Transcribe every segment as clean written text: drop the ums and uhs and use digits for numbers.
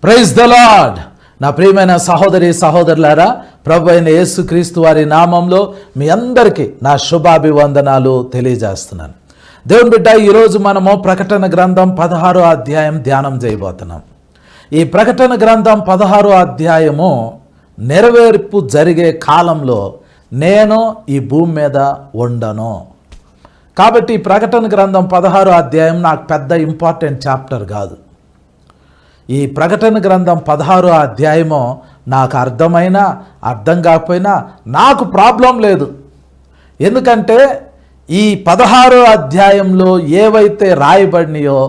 Praise the lord. నా ప్రియమైన సహోదరి సహోదరులారా, ప్రభు అయిన యేసుక్రీస్తు వారి నామంలో మీ అందరికీ నా శుభాభివందనాలు తెలియజేస్తున్నాను. దేవుని బిడ్డ, ఈరోజు మనము ప్రకటన గ్రంథం 16వ అధ్యాయం ధ్యానం చేయబోతున్నాం. ఈ ప్రకటన గ్రంథం 16వ అధ్యాయము నెరవేర్పు జరిగే కాలంలో నేను ఈ భూమి మీద ఉండను. కాబట్టి ఈ ప్రకటన గ్రంథం 16వ అధ్యాయం నాకు పెద్ద ఇంపార్టెంట్ చాప్టర్ కాదు. ఈ ప్రకటన గ్రంథం 16వ అధ్యాయము నాకు అర్థమైనా అర్థం కాకపోయినా నాకు ప్రాబ్లం లేదు. ఎందుకంటే ఈ 16వ అధ్యాయంలో ఏవైతే రాయబడినాయో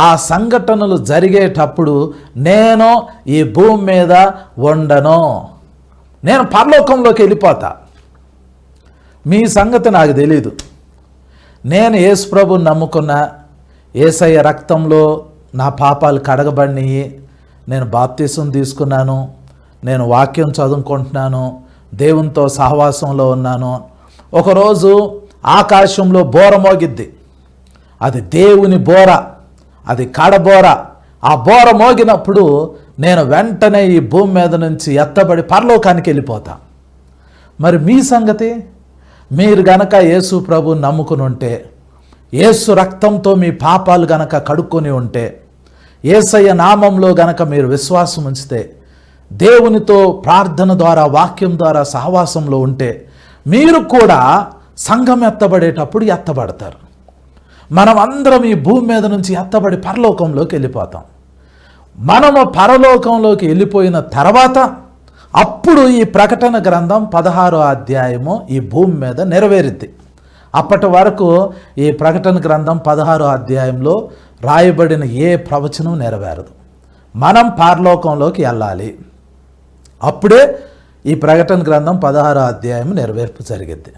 ఆ సంఘటనలు జరిగేటప్పుడు నేను ఈ భూమి మీద ఉండను, నేను పరలోకంలోకి వెళ్ళిపోతా. మీ సంగతి నాకు తెలీదు. నేను యేసు ప్రభువుని నమ్ముకున్న, యేసయ్య రక్తంలో నా పాపాలు కడగబడినాయి, నేను బాప్తీసం తీసుకున్నాను, నేను వాక్యం చదువుకుంటున్నాను, దేవునితో సహవాసంలో ఉన్నాను. ఒకరోజు ఆకాశంలో బోర మోగిద్ది. అది దేవుని బోర, అది కడబోర. ఆ బోర మోగినప్పుడు నేను వెంటనే ఈ భూమి మీద నుంచి ఎత్తబడి పరలోకానికి వెళ్ళిపోతా. మరి మీ సంగతి? మీరు గనక యేసు ప్రభువుని నమ్ముకుని ఉంటే, యేసు రక్తంతో మీ పాపాలు గనక కడుక్కొని ఉంటే, యేసయ్య నామంలో గనక మీరు విశ్వాసం ఉంచితే, దేవునితో ప్రార్థన ద్వారా వాక్యం ద్వారా సహవాసంలో ఉంటే, మీరు కూడా సంఘం ఎత్తబడేటప్పుడు ఎత్తబడతారు. మనం అందరం ఈ భూమి మీద నుంచి ఎత్తబడి పరలోకంలోకి వెళ్ళిపోతాం. మనము పరలోకంలోకి వెళ్ళిపోయిన తర్వాత అప్పుడు ఈ ప్రకటన గ్రంథం 16వ అధ్యాయము ఈ భూమి మీద నెరవేరుద్ది. అప్పటి వరకు ఈ ప్రకటన గ్రంథం 16వ అధ్యాయంలో రాయబడిన ఏ ప్రవచనం నెరవేరదు. మనం పరలోకంలోకి వెళ్ళాలి. అప్పుడే ఈ ప్రకటన గ్రంథం 16వ అధ్యాయం నెరవేర్పు జరిగింది.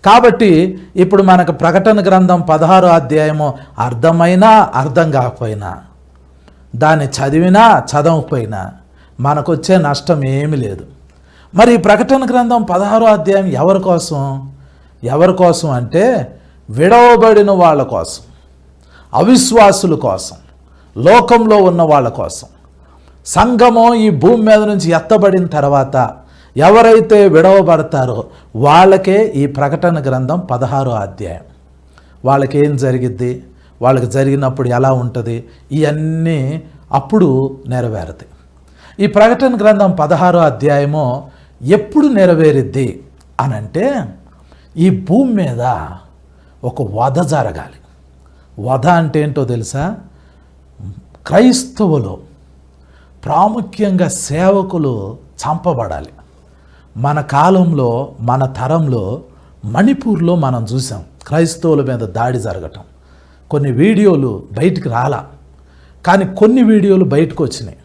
కాబట్టి ఇప్పుడు మనకు ప్రకటన గ్రంథం 16వ అధ్యాయము అర్థమైనా అర్థం కాకపోయినా, దాన్ని చదివినా చదవకపోయినా మనకు వచ్చే నష్టం ఏమీ లేదు. మరి ఈ ప్రకటన గ్రంథం 16వ అధ్యాయం ఎవరి కోసం అంటే విడవబడిన వాళ్ళ కోసం, అవిశ్వాసుల కోసం, లోకంలో ఉన్న వాళ్ళ కోసం. సంఘము ఈ భూమి మీద నుంచి ఎత్తబడిన తర్వాత ఎవరైతే విడవబడతారో వాళ్ళకే ఈ ప్రకటన గ్రంథం 16వ అధ్యాయం. వాళ్ళకి ఏం జరిగిద్ది, వాళ్ళకి జరిగినప్పుడు ఎలా ఉంటుంది, ఇవన్నీ అప్పుడు నెరవేరుతాయి. ఈ ప్రకటన గ్రంథం 16వ అధ్యాయము ఎప్పుడు నెరవేరిద్ది అనంటే, ఈ భూమి మీద ఒక వధ జరగాలి. వధ అంటే ఏంటో తెలుసా? క్రైస్తవులు, ప్రాముఖ్యంగా సేవకులు చంపబడాలి. మన కాలంలో, మన తరంలో మణిపూర్లో మనం చూసాం క్రైస్తవుల మీద దాడి జరగటం. కొన్ని వీడియోలు బయటికి రాలా, కానీ కొన్ని వీడియోలు బయటకు వచ్చినాయి.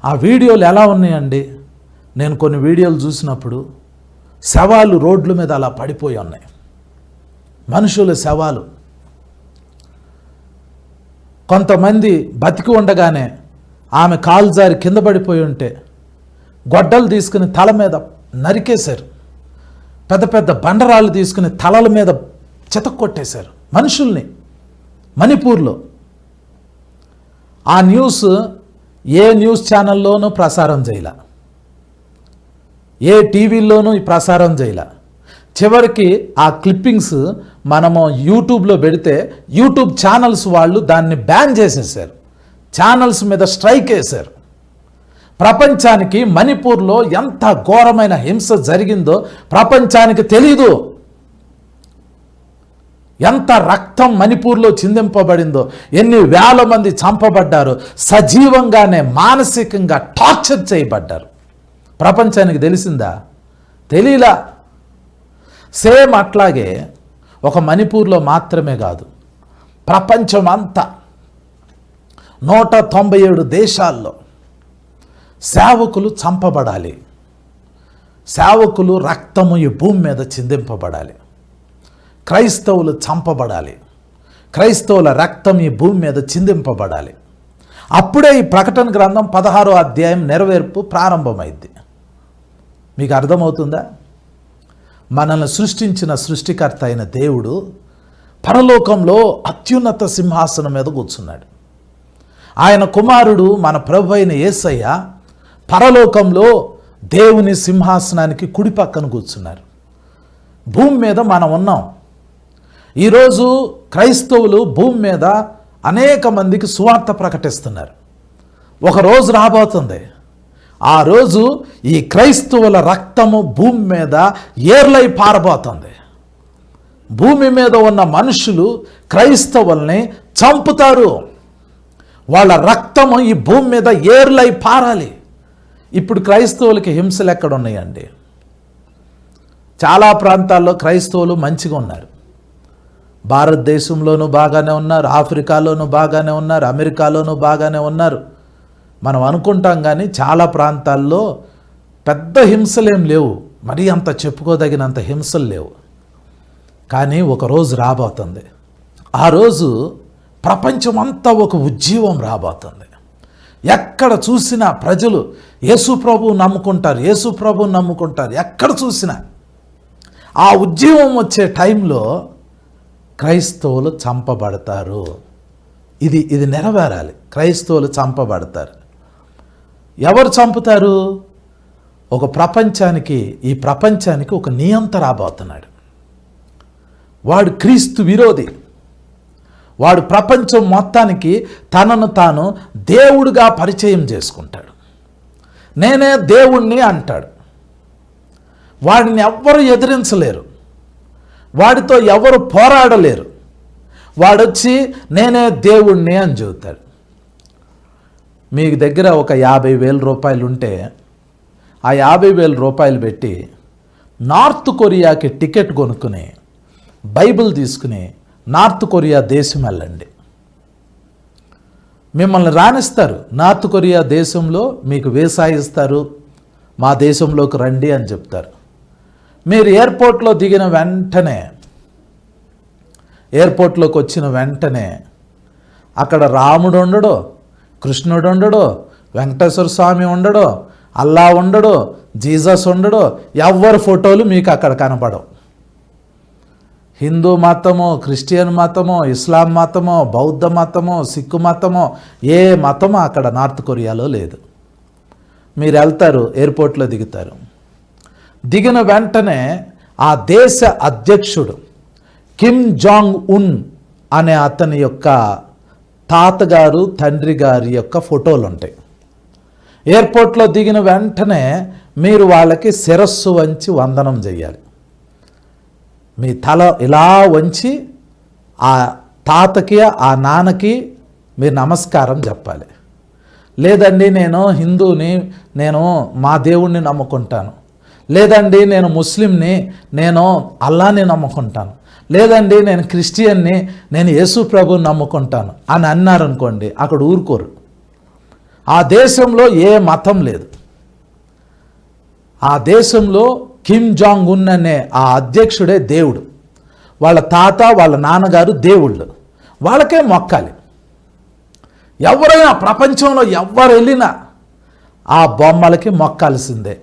ఆ వీడియోలు ఎలా ఉన్నాయండి? నేను కొన్ని వీడియోలు చూసినప్పుడు శవాలు రోడ్ల మీద అలా పడిపోయి ఉన్నాయి. మనుషుల శవాలు. కొంతమంది బతికి ఉండగానే ఆమె కాలు జారి కింద పడిపోయి ఉంటే గొడ్డలు తీసుకుని తల మీద నరికేశారు. పెద్ద పెద్ద బండరాళ్ళు తీసుకుని తలల మీద చితక్కొట్టేశారు మనుషుల్ని మణిపూర్లో. ఆ న్యూస్ ఏ న్యూస్ ఛానల్లోనూ ప్రసారం చేయలే, ఏ టీవీల్లోనూ ప్రసారం చేయలే. చివరికి ఆ క్లిప్పింగ్స్ మనము యూట్యూబ్లో పెడితే యూట్యూబ్ ఛానల్స్ వాళ్ళు దాన్ని బ్యాన్ చేసేసారు. ఛానల్స్ మీద స్ట్రైక్ వేశారు. ప్రపంచానికి మణిపూర్లో ఎంత ఘోరమైన హింస జరిగిందో ప్రపంచానికి తెలీదు. ఎంత రక్తం మణిపూర్లో చిందింపబడిందో, ఎన్ని వేల మంది చంపబడ్డారు, సజీవంగానే మానసికంగా టార్చర్ చేయబడ్డారు. ప్రపంచానికి తెలిసిందా? తెలీలా. సేమ్ అట్లాగే ఒక మణిపూర్లో మాత్రమే కాదు, ప్రపంచం అంతా 197 దేశాల్లో సేవకులు చంపబడాలి. సేవకులు రక్తము ఈ భూమి మీద చిందింపబడాలి. క్రైస్తవులు చంపబడాలి. క్రైస్తవుల రక్తం ఈ భూమి మీద చిందింపబడాలి. అప్పుడే ఈ ప్రకటన గ్రంథం 16వ అధ్యాయం నెరవేర్పు ప్రారంభమైంది. మీకు అర్థమవుతుందా? మనల్ని సృష్టించిన సృష్టికర్త అయిన దేవుడు పరలోకంలో అత్యున్నత సింహాసనం మీద కూర్చున్నాడు. ఆయన కుమారుడు మన ప్రభు అయిన యేసయ్య పరలోకంలో దేవుని సింహాసనానికి కుడి పక్కన కూర్చున్నారు. భూమి మీద మనం ఉన్నాం. ఈరోజు క్రైస్తవులు భూమి మీద అనేక మందికి సువార్త ప్రకటిస్తున్నారు. ఒక రోజు రాబోతుంది, ఆ రోజు ఈ క్రైస్తవుల రక్తము భూమి మీద ఏర్లై పారబోతుంది. భూమి మీద ఉన్న మనుషులు క్రైస్తవుల్ని చంపుతారు. వాళ్ళ రక్తము ఈ భూమి మీద ఏర్లై పారాలి. ఇప్పుడు క్రైస్తవులకి హింసలు ఎక్కడ ఉన్నాయండి? చాలా ప్రాంతాల్లో క్రైస్తవులు మంచిగా ఉన్నారు. భారతదేశంలోనూ బాగానే ఉన్నారు, ఆఫ్రికాలోనూ బాగానే ఉన్నారు, అమెరికాలోనూ బాగానే ఉన్నారు. మనం అనుకుంటాం కానీ చాలా ప్రాంతాల్లో పెద్ద హింసలేం లేవు, మరీ అంత చెప్పుకోదగినంత హింసలు లేవు. కానీ ఒక రోజు రాబోతుంది, ఆ రోజు ప్రపంచమంతా ఒక ఉజ్జీవం రాబోతుంది. ఎక్కడ చూసినా ప్రజలు యేసు ప్రభువు నమ్ముకుంటారు, యేసు ప్రభువు నమ్ముకుంటారు. ఎక్కడ చూసినా ఆ ఉజ్జీవం వచ్చే టైంలో క్రైస్తవులు చంపబడతారు. ఇది నెరవేరాలి. క్రైస్తవులు చంపబడతారు. ఎవరు చంపుతారు? ఒక ప్రపంచానికి, ఈ ప్రపంచానికి ఒక నియంత రాబోతున్నాడు. వాడు క్రీస్తు విరోధి. వాడు ప్రపంచం మొత్తానికి తనను తాను దేవుడిగా పరిచయం చేసుకుంటాడు. నేనే దేవుణ్ణి అంటాడు. వాడిని ఎవ్వరు ఎదిరించలేరు, వాడితో ఎవరు పోరాడలేరు. వాడొచ్చి నేనే దేవుణ్ణి అని చెబుతాడు. మీకు దగ్గర ఒక 50,000 రూపాయలు ఉంటే ఆ 50,000 రూపాయలు పెట్టి నార్త్ కొరియాకి టికెట్ కొనుక్కుని బైబిల్ తీసుకుని నార్త్ కొరియా దేశం వెళ్ళండి. మిమ్మల్ని రాణిస్తారు. నార్త్ కొరియా దేశంలో మీకు వీసా ఇస్తారు, మా దేశంలోకి రండి అని చెప్తారు. మీరు ఎయిర్పోర్ట్లో దిగిన వెంటనే, ఎయిర్పోర్ట్లోకి వచ్చిన వెంటనే అక్కడ రాముడు ఉండడో, కృష్ణుడు ఉండడో, వెంకటేశ్వర స్వామి ఉండడో, అల్లా ఉండడో, జీసస్ ఉండడో, ఎవ్వరి ఫోటోలు మీకు అక్కడ కనపడవు. హిందూ మతమో, క్రిస్టియన్ మతమో, ఇస్లాం మతమో, బౌద్ధ మతమో, సిక్కు మతమో, ఏ మతమో అక్కడ నార్త్ కొరియాలో లేదు. మీరు వెళ్తారు, ఎయిర్పోర్ట్లో దిగుతారు. దిగిన వెంటనే ఆ దేశ అధ్యక్షుడు కిమ్ జాంగ్ ఉన్ అనే అతని యొక్క తాతగారు, తండ్రి గారి యొక్క ఫోటోలు ఉంటాయి. ఎయిర్పోర్ట్లో దిగిన వెంటనే మీరు వాళ్ళకి శిరస్సు వంచి వందనం చేయాలి. మీ తల ఇలా వంచి ఆ తాతకి, ఆ నాన్నకి మీరు నమస్కారం చెప్పాలి. లేదండి నేను హిందూని, నేను మా దేవుణ్ణి నమ్ముకుంటాను, లేదండి నేను ముస్లింని, నేను అల్లాని నమ్ముకుంటాను, లేదండి నేను క్రిస్టియన్ని, నేను యేసు ప్రభుని నమ్ముకుంటాను అని అన్నారనుకోండి, అక్కడ ఊరుకోరు. ఆ దేశంలో ఏ మతం లేదు. ఆ దేశంలో కిమ్ జాంగ్ ఉన్ అనే ఆ అధ్యక్షుడే దేవుడు. వాళ్ళ తాత, వాళ్ళ నాన్నగారు దేవుళ్ళు. వాళ్ళకే మొక్కాలి. ఎవరైనా ప్రపంచంలో ఎవరు వెళ్ళినా ఆ బొమ్మలకి మొక్కాల్సిందే.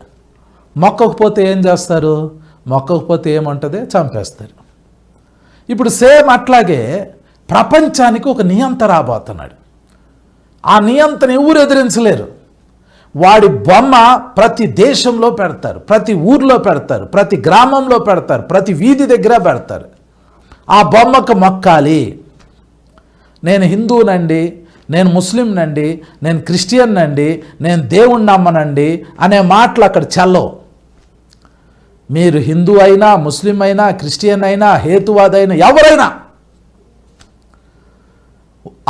మొక్కకపోతే ఏం చేస్తారు? మొక్కకపోతే ఏముంటుంది? చంపేస్తారు. ఇప్పుడు సేమ్ అట్లాగే ప్రపంచానికి ఒక నియంత రాబోతున్నాడు. ఆ నియంతని ఎవరు ఎదిరించలేరు. వాడి బొమ్మ ప్రతి దేశంలో పెడతారు, ప్రతి ఊర్లో పెడతారు, ప్రతి గ్రామంలో పెడతారు, ప్రతి వీధి దగ్గర పెడతారు. ఆ బొమ్మకు మొక్కాలి. నేను హిందువునండి, నేను ముస్లింనండి, నేను క్రిస్టియన్ అండి, నేను దేవుణ్ణి నమ్మనండి అనే మాటలు అక్కడ చెల్లవు. మీరు హిందూ అయినా, ముస్లిం అయినా, క్రిస్టియన్ అయినా, హేతువాదైనా, ఎవరైనా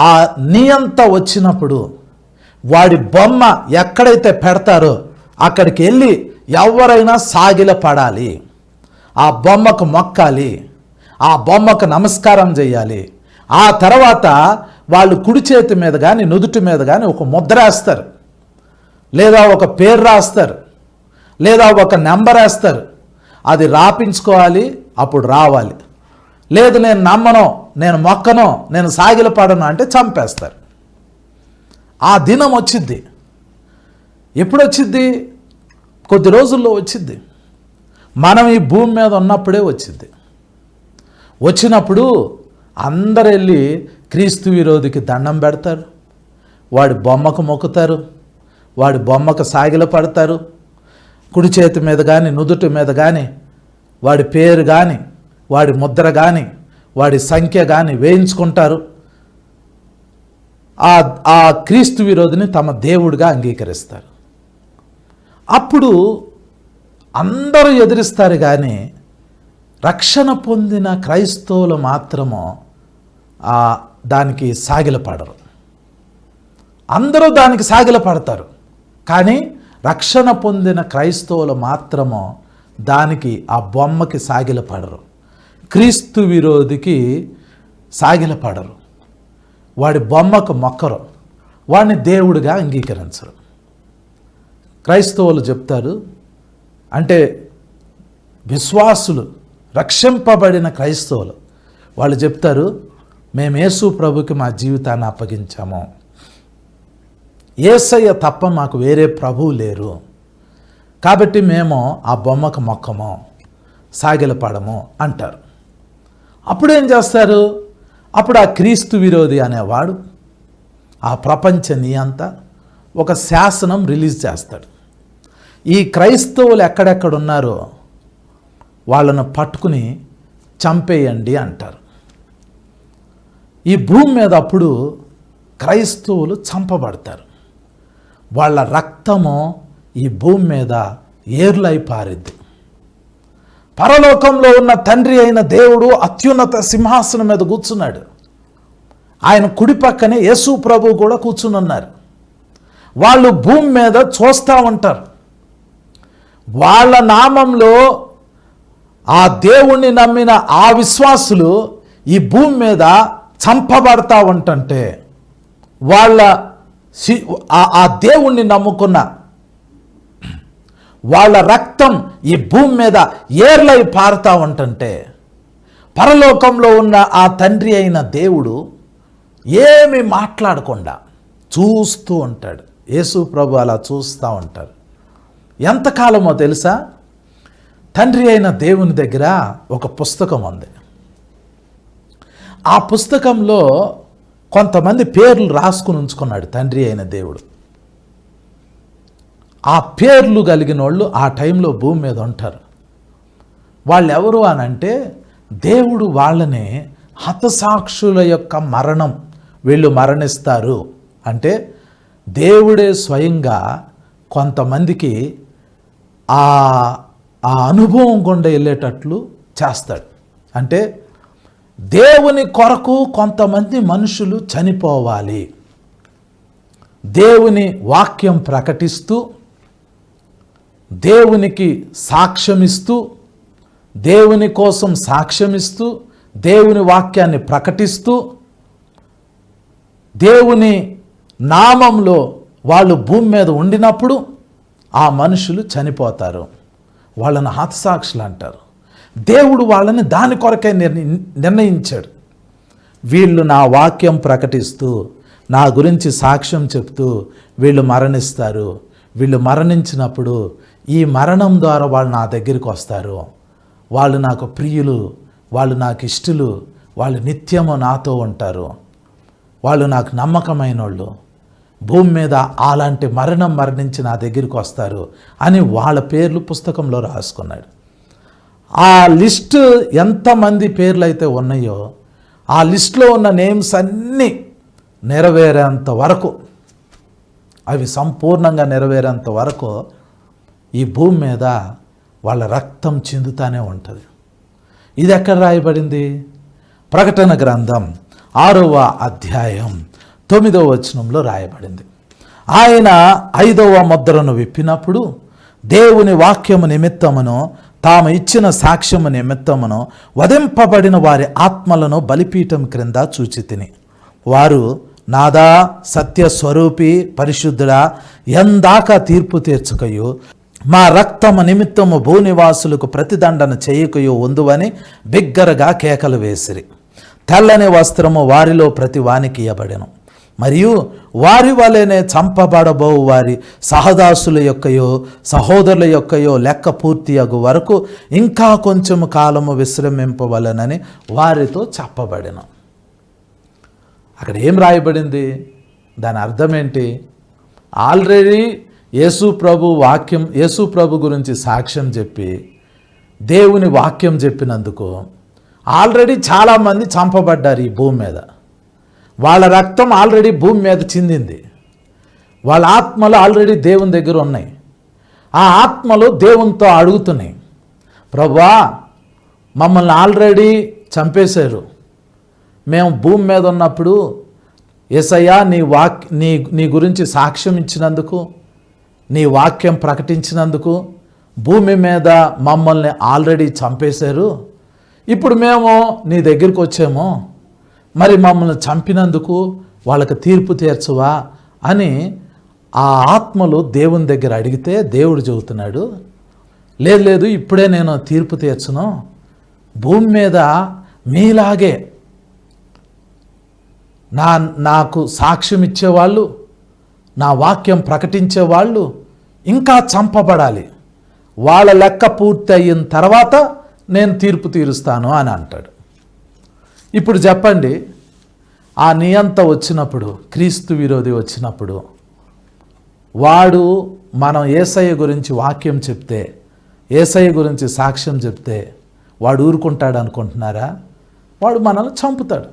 ఆ నియంత వచ్చినప్పుడు వాడి బొమ్మ ఎక్కడైతే పెడతారో అక్కడికి వెళ్ళి ఎవరైనా సాగిల పడాలి. ఆ బొమ్మకు మొక్కాలి, ఆ బొమ్మకు నమస్కారం చేయాలి. ఆ తర్వాత వాళ్ళు కుడి చేతి మీద కానీ నుదుటి మీద కానీ ఒక ముద్ర వేస్తారు, లేదా ఒక పేరు రాస్తారు, లేదా ఒక నెంబర్ వేస్తారు. అది రాపించుకోవాలి, అప్పుడు రావాలి. లేదు నేను నమ్మను, నేను మొక్కను, నేను సాగిల పడను అంటే చంపేస్తారు. ఆ దినం వచ్చిద్ది. ఎప్పుడు వచ్చిద్ది? కొద్ది రోజుల్లో వచ్చిద్ది. మనం ఈ భూమి మీద ఉన్నప్పుడే వచ్చిద్ది. వచ్చినప్పుడు అందరు వెళ్ళి క్రీస్తు విరోధికి దండం పెడతారు. వాడి బొమ్మకు మొక్కుతారు, వాడి బొమ్మకు సాగిల పడతారు. కుడి చేతి మీద కానీ నుదుటి మీద కానీ వాడి పేరు కానీ వాడి ముద్ర కానీ వాడి సంఖ్య కానీ వేయించుకుంటారు. ఆ క్రీస్తు విరోధిని తమ దేవుడిగా అంగీకరిస్తారు. అప్పుడు అందరూ ఎదిరిస్తారు, కానీ రక్షణ పొందిన క్రైస్తవులు మాత్రము దానికి సాగిలపడరు. అందరూ దానికి సాగిలపడతారు, కానీ రక్షణ పొందిన క్రైస్తవులు మాత్రము దానికి ఆ బొమ్మకి సాగిలపడరు. క్రీస్తు విరోధికి సాగిలపడరు, వాడి బొమ్మకు మొక్కరు, వాడిని దేవుడిగా అంగీకరించరు. క్రైస్తవులు చెప్తారు, అంటే విశ్వాసులు, రక్షింపబడిన క్రైస్తవులు వాళ్ళు చెప్తారు, మేము యేసు ప్రభుకి మా జీవితాన్ని అప్పగించాము, యేసయ్య తప్ప మాకు వేరే ప్రభువు లేరు, కాబట్టి మేము ఆ బొమ్మకు మొక్కము, సాగిలపడము అంటారు. అప్పుడేం చేస్తారు? అప్పుడు ఆ క్రీస్తు విరోధి అనేవాడు ఆ ప్రపంచ నియంత ఒక శాసనం రిలీజ్ చేస్తాడు. ఈ క్రైస్తవులు ఎక్కడెక్కడున్నారో వాళ్ళను పట్టుకుని చంపేయండి అంటారు. ఈ భూమి మీద అప్పుడు క్రైస్తవులు చంపబడతారు. వాళ్ళ రక్తము ఈ భూమి మీద ఏర్లై పారిద్ది. పరలోకంలో ఉన్న తండ్రి అయిన దేవుడు అత్యున్నత సింహాసనం మీద కూర్చున్నాడు. ఆయన కుడి పక్కనే యేసు ప్రభు కూడా కూర్చుని ఉన్నారు. వాళ్ళు భూమి మీద చూస్తూ ఉంటారు. వాళ్ళ నామంలో ఆ దేవుణ్ణి నమ్మిన ఆ విశ్వాసులు ఈ భూమి మీద చంపబడతా ఉంటుంటే, ఆ దేవుణ్ణి నమ్ముకున్న వాళ్ళ రక్తం ఈ భూమి మీద ఏర్లై పారుతూ ఉంటుంటే, పరలోకంలో ఉన్న ఆ తండ్రి అయిన దేవుడు ఏమి మాట్లాడకుండా చూస్తూ ఉంటాడు. యేసు ప్రభు అలా చూస్తూ ఉంటారు. ఎంతకాలమో తెలుసా? తండ్రి అయిన దేవుని దగ్గర ఒక పుస్తకం ఉంది. ఆ పుస్తకంలో కొంతమంది పేర్లు రాసుకుని ఉంచుకున్నాడు తండ్రి అయిన దేవుడు. ఆ పేర్లు కలిగిన వాళ్ళు ఆ టైంలో భూమి మీద ఉంటారు. వాళ్ళు ఎవరు అనంటే, దేవుడు వాళ్ళని హతసాక్షుల యొక్క మరణం, వీళ్ళు మరణిస్తారు అంటే దేవుడే స్వయంగా కొంతమందికి ఆ అనుభవం గుండా వెళ్ళేటట్లు చేస్తాడు. అంటే దేవుని కొరకు కొంతమంది మనుషులు చనిపోవాలి, దేవుని వాక్యం ప్రకటిస్తూ, దేవునికి సాక్ష్యమిస్తూ, దేవుని కోసం సాక్ష్యమిస్తూ, దేవుని వాక్యాన్ని ప్రకటిస్తూ, దేవుని నామంలో వాళ్ళు భూమి మీద ఉండినప్పుడు ఆ మనుషులు చనిపోతారు. వాళ్ళని హతసాక్షులు అంటారు. దేవుడు వాళ్ళని దాని కొరకే నిర్ణయించాడు. వీళ్ళు నా వాక్యం ప్రకటిస్తూ, నా గురించి సాక్ష్యం చెప్తూ వీళ్ళు మరణిస్తారు. వీళ్ళు మరణించినప్పుడు ఈ మరణం ద్వారా వాళ్ళు నా దగ్గరికి వస్తారు. వాళ్ళు నాకు ప్రియులు, వాళ్ళు నాకు ఇష్టలు, వాళ్ళు నిత్యము నాతో ఉంటారు, వాళ్ళు నాకు నమ్మకమైన వాళ్ళు, భూమి మీద అలాంటి మరణించి నా దగ్గరికి వస్తారు అని వాళ్ళ పేర్లు పుస్తకంలో రాసుకున్నాడు. ఆ లిస్టు ఎంతమంది పేర్లు అయితే ఉన్నాయో ఆ లిస్టులో ఉన్న నేమ్స్ అన్నీ నెరవేరేంత వరకు, అవి సంపూర్ణంగా నెరవేరేంత వరకు ఈ భూమి మీద వాళ్ళ రక్తం చిందుతానే ఉంటుంది. ఇది ఎక్కడ రాయబడింది? ప్రకటన గ్రంథం 6వ అధ్యాయం 9వ వచనంలో రాయబడింది. ఆయన 5వ ముద్రను విప్పినప్పుడు దేవుని వాక్యము నిమిత్తమును తాము ఇచ్చిన సాక్ష్యము నిమిత్తమును వధింపబడిన వారి ఆత్మలను బలిపీఠం క్రింద చూచితిని. వారు, నాదా సత్యస్వరూపి పరిశుద్ధుడా, ఎందాక తీర్పు తీర్చుకయు మా రక్తము నిమిత్తము భూనివాసులకు ప్రతిదండన చేయకయు ఉందువని బిగ్గరగా కేకలు వేసిరి. తెల్లని వస్త్రము వారిలో ప్రతి వానికి ఇయ్యబడెను. మరియు వారి వలెనే చంపబడబో వారి సహదాసుల యొక్కయో సహోదరుల యొక్కయో లెక్క పూర్తి అగు వరకు ఇంకా కొంచెము కాలము విశ్రమింపవలనని వారితో చెప్పబడెను. అక్కడ ఏం రాయబడింది? దాని అర్థం ఏంటి? ఆల్రెడీ యేసు ప్రభు గురించి సాక్ష్యం చెప్పి దేవుని వాక్యం చెప్పినందుకు ఆల్రెడీ చాలామంది చంపబడ్డారు ఈ భూమి మీద. వాళ్ళ రక్తం ఆల్రెడీ భూమి మీద చిందింది. వాళ్ళ ఆత్మలు ఆల్రెడీ దేవుని దగ్గర ఉన్నాయి. ఆ ఆత్మలు దేవునితో అడుగుతున్నాయి, ప్రభువా మమ్మల్ని ఆల్రెడీ చంపేశారు, మేము భూమి మీద ఉన్నప్పుడు యేసయ్యా నీ గురించి సాక్ష్యం ఇచ్చినందుకు, నీ వాక్యం ప్రకటించినందుకు భూమి మీద మమ్మల్ని ఆల్రెడీ చంపేశారు. ఇప్పుడు మేము నీ దగ్గరికి వచ్చాము, మరి మమ్మల్ని చంపినందుకు వాళ్ళకి తీర్పు తీర్చవా అని ఆ ఆత్మలు దేవుని దగ్గర అడిగితే దేవుడు చెబుతున్నాడు, లేదు ఇప్పుడే నేను తీర్పు తీర్చను. భూమి మీద మీలాగే నాకు సాక్ష్యం ఇచ్చేవాళ్ళు, నా వాక్యం ప్రకటించేవాళ్ళు ఇంకా చంపబడాలి. వాళ్ళ లెక్క పూర్తి అయిన తర్వాత నేను తీర్పు తీరుస్తాను అని అంటాడు. ఇప్పుడు చెప్పండి, ఆ నియంత వచ్చినప్పుడు, క్రీస్తు విరోధి వచ్చినప్పుడు, వాడు మనం యేసయ్య గురించి వాక్యం చెప్తే, యేసయ్య గురించి సాక్ష్యం చెప్తే వాడు ఊరుకుంటాడు అనుకుంటున్నారా? వాడు మనల్ని చంపుతాడు.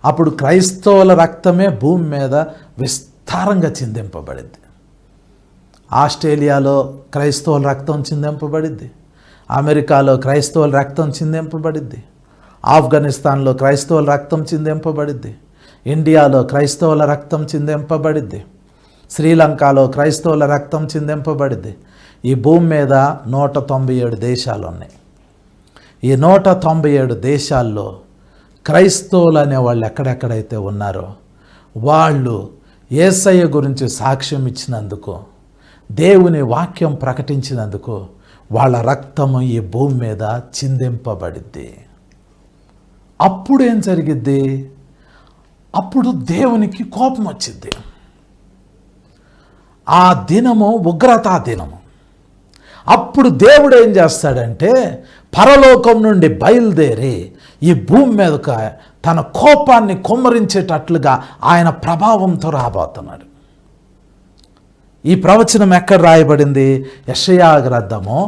అప్పుడు క్రైస్తవుల రక్తమే భూమి మీద విస్తారంగా చిందింపబడింది. ఆస్ట్రేలియాలో క్రైస్తవుల రక్తం చిందింపబడింది, అమెరికాలో క్రైస్తవుల రక్తం చిందింపబడింది, ఆఫ్ఘనిస్తాన్లో క్రైస్తవుల రక్తం చిందింపబడింది, ఇండియాలో క్రైస్తవుల రక్తం చిందింపబడింది, శ్రీలంకలో క్రైస్తవుల రక్తం చిందింపబడింది. ఈ భూమి మీద 197 దేశాలు ఉన్నాయి. ఈ 197 దేశాల్లో క్రైస్తవులు అనేవాళ్ళు ఎక్కడెక్కడైతే ఉన్నారో వాళ్ళు యేసయ్య గురించి సాక్ష్యం ఇచ్చినందుకు, దేవుని వాక్యం ప్రకటించినందుకు వాళ్ళ రక్తము ఈ భూమి మీద చిందింపబడిద్ది. అప్పుడు ఏం జరిగిద్ది? అప్పుడు దేవునికి కోపం వచ్చింది. ఆ దినము ఉగ్రతా దినము. అప్పుడు దేవుడు ఏం చేస్తాడంటే పరలోకం నుండి బయలుదేరి ఈ భూమి మీదకు తన కోపాన్ని కుమ్మరించేటట్లుగా ఆయన ప్రభావంతో రాబోతున్నాడు. ఈ ప్రవచనం ఎక్కడ రాయబడింది? యెషయా గ్రంథము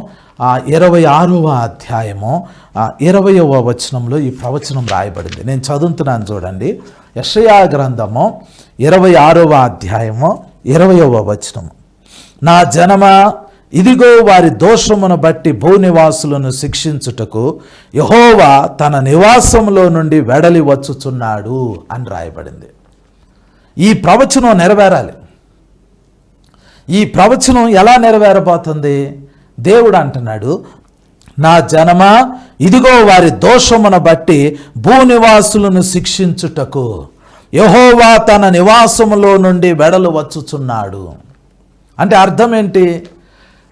26వ అధ్యాయము 20వ వచనంలో ఈ ప్రవచనం రాయబడింది. నేను చదువుతున్నాను చూడండి. యెషయా గ్రంథము 26వ అధ్యాయము 20వ వచనము. నా జనమా, ఇదిగో వారి దోషమును బట్టి భూనివాసులను శిక్షించుటకు యెహోవా తన నివాసంలో నుండి వెడలి వచ్చుచున్నాడు అని రాయబడింది. ఈ ప్రవచనం నెరవేరాలి. ఈ ప్రవచనం ఎలా నెరవేరబోతుంది? దేవుడు అంటున్నాడు, నా జనమా, ఇదిగో వారి దోషమును బట్టి భూనివాసులను శిక్షించుటకు యెహోవా తన నివాసములో నుండి వెడలు వచ్చుచున్నాడు. అంటే అర్థం ఏంటి?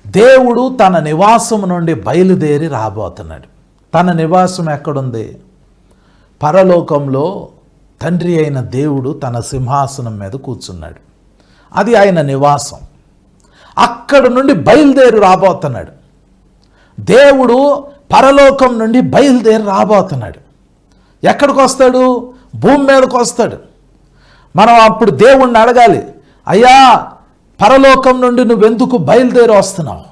దేవుడు తన నివాసము నుండి బయలుదేరి రాబోతున్నాడు. తన నివాసం ఎక్కడుంది? పరలోకంలో తండ్రి అయిన దేవుడు తన సింహాసనం మీద కూర్చున్నాడు. అది ఆయన నివాసం. అక్కడ నుండి బయలుదేరి రాబోతున్నాడు. దేవుడు పరలోకం నుండి బయలుదేరి రాబోతున్నాడు. ఎక్కడికి వస్తాడు? భూమి మీదకి వస్తాడు. మనం అప్పుడు దేవుణ్ణి అడగాలి, అయ్యా పరలోకం నుండి నువ్వెందుకు బయలుదేరి వస్తున్నావు?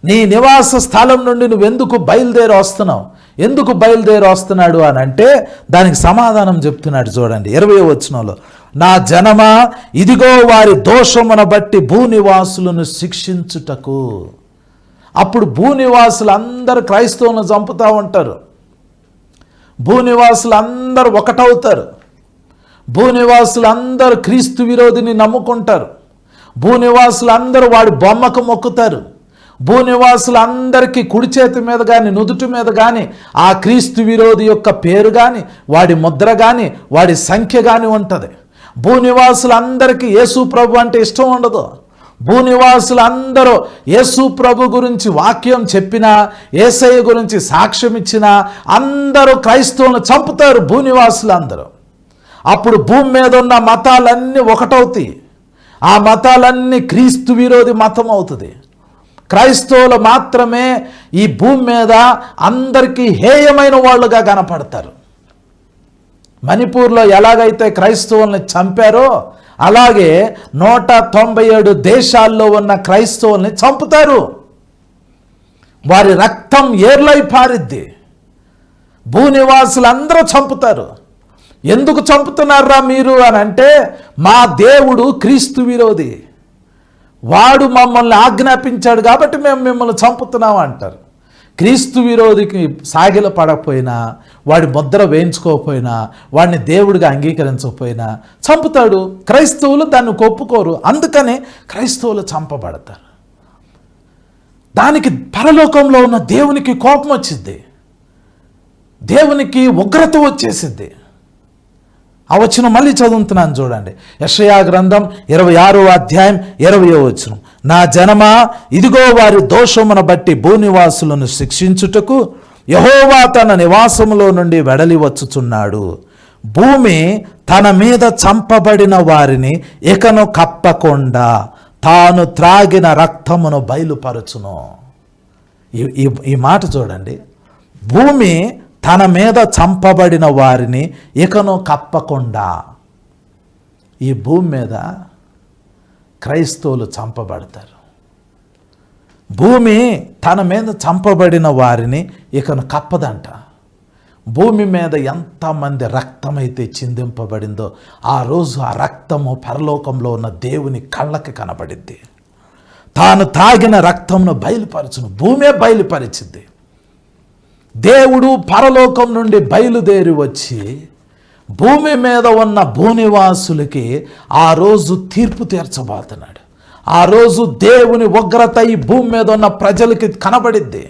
నీ నివాస స్థలం నుండి నువ్వెందుకు బయలుదేరి వస్తున్నావు? ఎందుకు బయలుదేరి వస్తున్నాడు అని అంటే దానికి సమాధానం చెప్తున్నాడు. చూడండి 20వ వచనంలో, నా జనమా, ఇదిగో వారి దోషమును బట్టి భూనివాసులను శిక్షించుటకు. అప్పుడు భూనివాసులు అందరూ క్రైస్తవులను చంపుతూ ఉంటారు. భూనివాసులు అందరూ ఒకటవుతారు. భూనివాసులు అందరూ క్రీస్తు విరోధిని నమ్ముకుంటారు. భూనివాసులు అందరూ వాడి బొమ్మకు మొక్కుతారు. భూనివాసులందరికీ కుడి చేతి మీద కానీ నుదుటి మీద కానీ ఆ క్రీస్తు విరోధి యొక్క పేరు కానీ వాడి ముద్ర కానీ వాడి సంఖ్య కానీ ఉంటుంది. భూనివాసులందరికీ యేసు ప్రభు అంటే ఇష్టం ఉండదు. భూనివాసులందరూ యేసు ప్రభు గురించి వాక్యం చెప్పినా, యేసయ్య గురించి సాక్ష్యం ఇచ్చినా అందరూ క్రైస్తవులను చంపుతారు భూనివాసులందరూ. అప్పుడు భూమి మీద ఉన్న మతాలన్నీ ఒకటవుతాయి. ఆ మతాలన్నీ క్రీస్తు విరోధి మతం అవుతుంది. క్రైస్తవులు మాత్రమే ఈ భూమి మీద అందరికీ హేయమైన వాళ్ళుగా కనపడతారు. మణిపూర్లో ఎలాగైతే క్రైస్తవుల్ని చంపారో అలాగే 197 దేశాల్లో ఉన్న క్రైస్తవుల్ని చంపుతారు. వారి రక్తం ఏర్లై పారిద్ది. భూనివాసులందరూ చంపుతారు. ఎందుకు చంపుతున్నారా మీరు అని అంటే, మా దేవుడు క్రీస్తు విరోధి, వాడు మమ్మల్ని ఆజ్ఞాపించాడు కాబట్టి మేము మిమ్మల్ని చంపుతున్నాం అంటారు. క్రీస్తు విరోధికి సాగిల పడకపోయినా, వాడి ముద్ర వేయించుకోకపోయినా, వాడిని దేవుడిగా అంగీకరించకపోయినా చంపుతాడు. క్రైస్తవులు దాన్ని ఒప్పుకోరు, అందుకనే క్రైస్తవులు చంపబడతారు. దానికి పరలోకంలో ఉన్న దేవునికి కోపం వచ్చింది, దేవునికి ఉగ్రత వచ్చేసింది. ఆ వచనం మళ్ళీ చదువుతున్నాను చూడండి. యెషయా గ్రంథం 26వ అధ్యాయం 20వ వచనం. నా జనమా, ఇదిగో వారి దోషమును బట్టి భూనివాసులను శిక్షించుటకు యెహోవా తన నివాసములో నుండి వెడలి వచ్చుచున్నాడు. భూమి తన మీద చంపబడిన వారిని ఇకను కప్పకుండా తాను త్రాగిన రక్తమును బయలుపరచును. ఈ మాట చూడండి. భూమి తన మీద చంపబడిన వారిని ఇకను కప్పకుండా. ఈ భూమి మీద క్రైస్తవులు చంపబడతారు. భూమి తన మీద చంపబడిన వారిని ఇకను కప్పదంట. భూమి మీద ఎంతమంది రక్తమైతే చిందింపబడిందో ఆ రోజు ఆ రక్తము పరలోకంలో ఉన్న దేవుని కళ్ళకి కనబడింది. తాను తాగిన రక్తమును బయలుపరచును. భూమే బయలుపరిచింది. దేవుడు పరలోకం నుండి బయలుదేరి వచ్చి భూమి మీద ఉన్న భూనివాసులకి ఆ రోజు తీర్పు తీర్చబోతున్నాడు. ఆ రోజు దేవుని ఉగ్రత ఈ భూమి మీద ఉన్న ప్రజలకి కనబడిద్ది.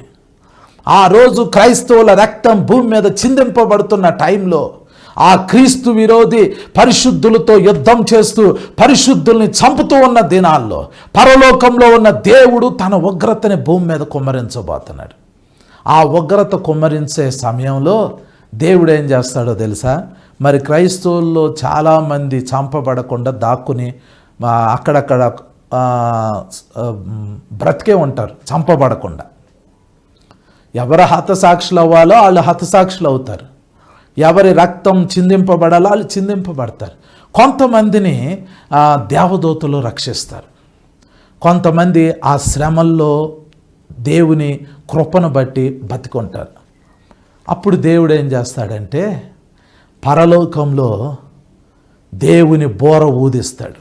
ఆ రోజు క్రైస్తవుల రక్తం భూమి మీద చిందింపబడుతున్న టైంలో ఆ క్రీస్తు విరోధి పరిశుద్ధులతో యుద్ధం చేస్తూ పరిశుద్ధుల్ని చంపుతూ ఉన్న దినాల్లో పరలోకంలో ఉన్న దేవుడు తన ఉగ్రతని భూమి మీద కుమ్మరించబోతున్నాడు. ఆ ఉగ్రత కుమ్మరించే సమయంలో దేవుడు ఏం చేస్తాడో తెలుసా? మరి క్రైస్తవుల్లో చాలామంది చంపబడకుండా దాక్కుని అక్కడక్కడ బ్రతికే ఉంటారు, చంపబడకుండా. ఎవరు హతసాక్షులు అవ్వాలో వాళ్ళు హతసాక్షులు అవుతారు, ఎవరి రక్తం చిందింపబడాలో వాళ్ళు చిందింపబడతారు. కొంతమందిని దేవదూతలు రక్షిస్తారు, కొంతమంది ఆ శ్రమల్లో దేవుని కృపను బట్టి బతికొంటారు. అప్పుడు దేవుడు ఏం చేస్తాడంటే పరలోకంలో దేవుని బోర ఊదిస్తాడు.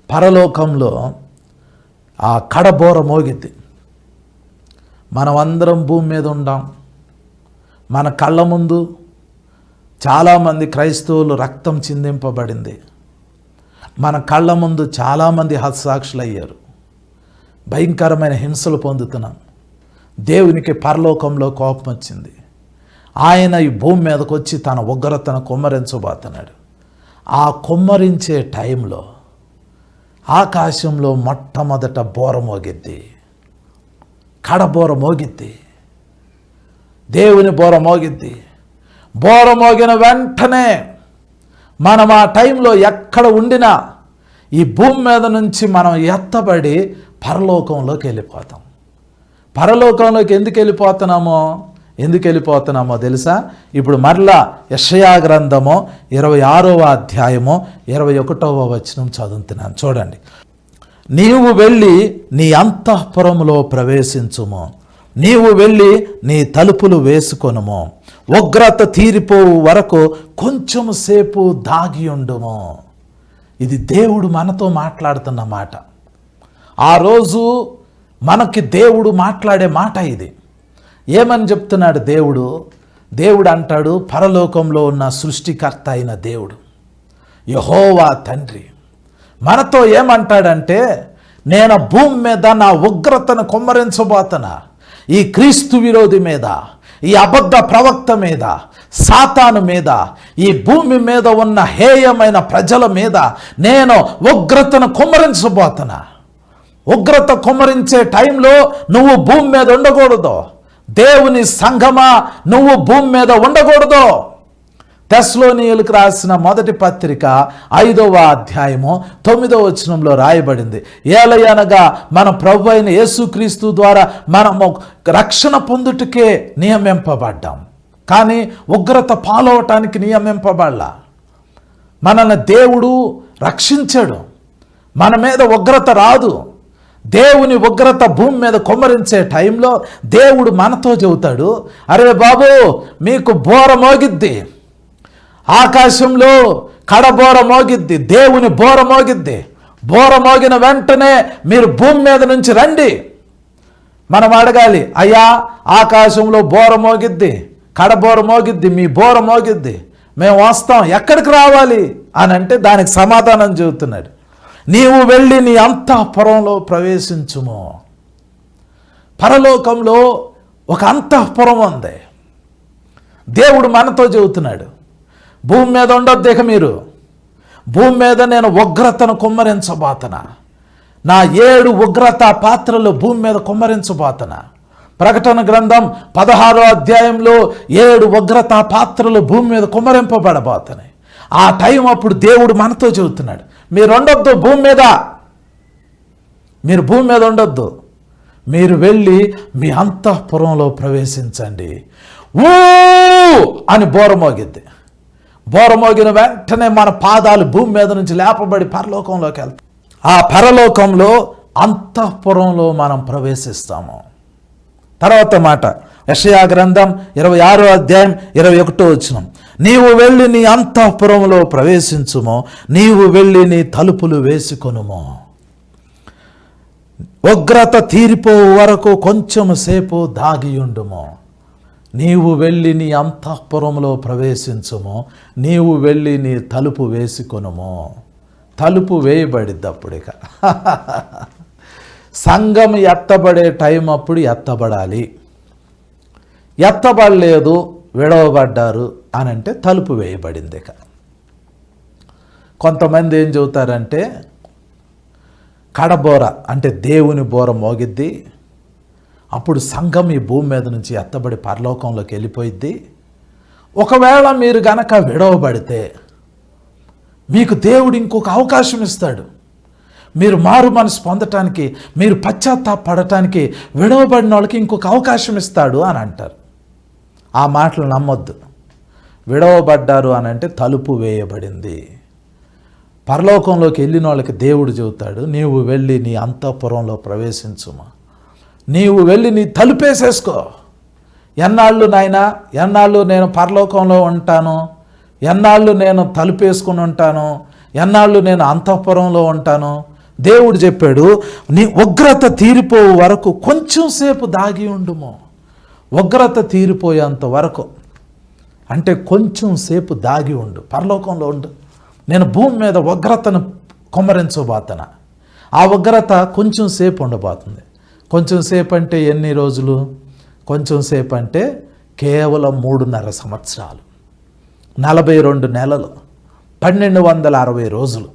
పరలోకంలో ఆ కడబోర మోగిద్ది. మనమందరం భూమి మీద ఉండాం. మన కళ్ళ ముందు చాలామంది క్రైస్తవులు రక్తం చిందింపబడింది. మన కళ్ళ ముందు చాలామంది హతసాక్షులు అయ్యారు. భయంకరమైన హింసలు పొందుతున్నాం. దేవునికి పరలోకంలో కోపం వచ్చింది. ఆయన ఈ భూమి మీదకి వచ్చి తన ఉగ్రతను కుమ్మరించబోతున్నాడు. ఆ కుమ్మరించే టైంలో ఆకాశంలో మొట్టమొదట బోర మోగిద్ది, కడబోర మోగిద్ది, దేవుని బోర మోగిద్ది. బోర మోగిన వెంటనే మనం ఆ టైంలో ఎక్కడ ఉండినా ఈ భూమి మీద నుంచి మనం ఎత్తబడి పరలోకంలోకి వెళ్ళిపోతాం. పరలోకంలోకి ఎందుకు వెళ్ళిపోతున్నామో తెలుసా? ఇప్పుడు మరలా యెషయా గ్రంథము 26వ అధ్యాయము 21వ వచనం చదువుతున్నాను చూడండి. నీవు వెళ్ళి నీ అంతఃపురములో ప్రవేశించుము, నీవు వెళ్ళి నీ తలుపులు వేసుకొనుము, ఉగ్రత తీరిపోవు వరకు కొంచెం సేపు దాగి ఉండుము. ఇది దేవుడు మనతో మాట్లాడుతున్న మాట. ఆ రోజు మనకి దేవుడు మాట్లాడే మాట ఇది. ఏమని చెప్తున్నాడు దేవుడు? దేవుడు అంటాడు, పరలోకంలో ఉన్న సృష్టికర్త అయిన దేవుడు యెహోవా తండ్రి మనతో ఏమంటాడంటే, నేను భూమి మీద నా ఉగ్రతను కుమ్మరించబోతున్నా. ఈ క్రీస్తు విరోధి మీద, ఈ అబద్ధ ప్రవక్త మీద, సాతాను మీద, ఈ భూమి మీద ఉన్న హేయమైన ప్రజల మీద నేను ఉగ్రతను కుమ్మరించబోతున్నా. ఉగ్రత కుమ్మరించే టైంలో నువ్వు భూమి మీద ఉండకూడదు. దేవుని సంఘమా, నువ్వు భూమి మీద ఉండకూడదు. తెస్సలోనియులకు రాసిన మొదటి పత్రిక 5వ అధ్యాయము 9వ వచనంలో రాయబడింది, ఏలయనగా మన ప్రభు అయిన యేసుక్రీస్తు ద్వారా మనము రక్షణ పొందుటకే నియమింపబడ్డాం. కానీ ఉగ్రత పాలవటానికి నియమింపబడలా. మనల్ని దేవుడు రక్షించాడు. మన మీద ఉగ్రత రాదు. దేవుని ఉగ్రత భూమి మీద కుమ్మరించే టైంలో దేవుడు మనతో చెబుతాడు, అరే బాబు మీకు బోర మోగిద్ది, ఆకాశంలో కడబోర మోగిద్ది, దేవుని బోర మోగిద్ది. బోర మోగిన వెంటనే మీరు భూమి మీద నుంచి రండి. మనం అడగాలి, అయ్యా ఆకాశంలో బోర మోగిద్ది, కడబోర మోగిద్ది, మీ బోర మోగిద్ది, మేము వస్తాం, ఎక్కడికి రావాలి అని అంటే దానికి సమాధానం చెబుతున్నాడు, నీవు వెళ్ళి నీ అంతఃపురంలో ప్రవేశించుము. పరలోకంలో ఒక అంతఃపురం ఉంది. దేవుడు మనతో చెబుతున్నాడు, భూమి మీద ఉండొద్దు ఇక మీరు, భూమి మీద నేను ఉగ్రతను కుమ్మరించబోతున్నా, నా 7 ఉగ్రత పాత్రలు భూమి మీద కుమ్మరించబోతున్నా. ప్రకటన గ్రంథం 16వ అధ్యాయంలో 7 ఉగ్రత పాత్రలు భూమి మీద కుమ్మరింపబడబోతున్నాయి. ఆ టైం అప్పుడు దేవుడు మనతో చెబుతున్నాడు, మీరు ఉండొద్దు భూమి మీద, మీరు భూమి మీద ఉండొద్దు, మీరు వెళ్ళి మీ అంతఃపురంలో ప్రవేశించండి. ఊ అని బోరమోగిద్ది. బోరమోగిన వెంటనే మన పాదాలు భూమి మీద నుంచి లేపబడి పరలోకంలోకి వెళ్తాం. ఆ పరలోకంలో అంతఃపురంలో మనం ప్రవేశిస్తాము. తర్వాత మాట యెషయా గ్రంథం 26వ అధ్యాయం 21వ వచనం, నీవు వెళ్ళి నీ అంతఃపురంలో ప్రవేశించుము, నీవు వెళ్ళి నీ తలుపులు వేసుకొనుము. ఉగ్రత తీరిపోవు వరకు కొంచెం సేపు దాగియుండుము. నీవు వెళ్ళి నీ అంతఃపురంలో ప్రవేశించుము, నీవు వెళ్ళి నీ తలుపు వేసుకొనుము. తలుపు వేయబడిద్ది అప్పుడు. ఇక సంఘం ఎత్తబడే టైం అప్పుడు ఎత్తబడాలి. ఎత్తబడలేదు, విడవబడ్డారు అని అంటే తలుపు వేయబడింది. ఇక కొంతమంది ఏం చెబుతారంటే కడబోర అంటే దేవుని బోర మోగిద్ది, అప్పుడు సంఘం ఈ భూమి మీద నుంచి ఎత్తబడి పరలోకంలోకి వెళ్ళిపోయిద్ది. ఒకవేళ మీరు గనక విడవబడితే మీకు దేవుడు ఇంకొక అవకాశం ఇస్తాడు. మీరు మారు మనసు పొందటానికి, మీరు పశ్చాత్తాపడటానికి విడవబడిన వాళ్ళకి ఇంకొక అవకాశం ఇస్తాడు అని అంటారు. ఆ మాటలు నమ్మొద్దు. విడవబడ్డారు అని అంటే తలుపు వేయబడింది. పరలోకంలోకి వెళ్ళిన వాళ్ళకి దేవుడు చెబుతాడు, నీవు వెళ్ళి నీ అంతఃపురంలో ప్రవేశించుమా, నీవు వెళ్ళి నీ తలుపేసేసుకో. ఎన్నాళ్ళు నాయనా, ఎన్నాళ్ళు నేను పరలోకంలో ఉంటాను, ఎన్నాళ్ళు నేను తలుపేసుకుని ఉంటాను, ఎన్నాళ్ళు నేను అంతఃపురంలో ఉంటాను. దేవుడు చెప్పాడు, నీ ఉగ్రత తీరిపోయే వరకు కొంచెం సేపు దాగి ఉండుము. ఉగ్రత తీరిపోయేంత వరకు అంటే కొంచెం సేపు దాగి ఉండు, పరలోకంలో ఉండు. నేను భూమి మీద ఉగ్రతను కుమ్మరించబోతున్నా. ఆ ఉగ్రత కొంచెం సేపు ఉండబోతుంది. కొంచెం సేపు అంటే ఎన్ని రోజులు? కొంచెం సేపు అంటే కేవలం 3.5 సంవత్సరాలు, 42 నెలలు, 1260 రోజులు.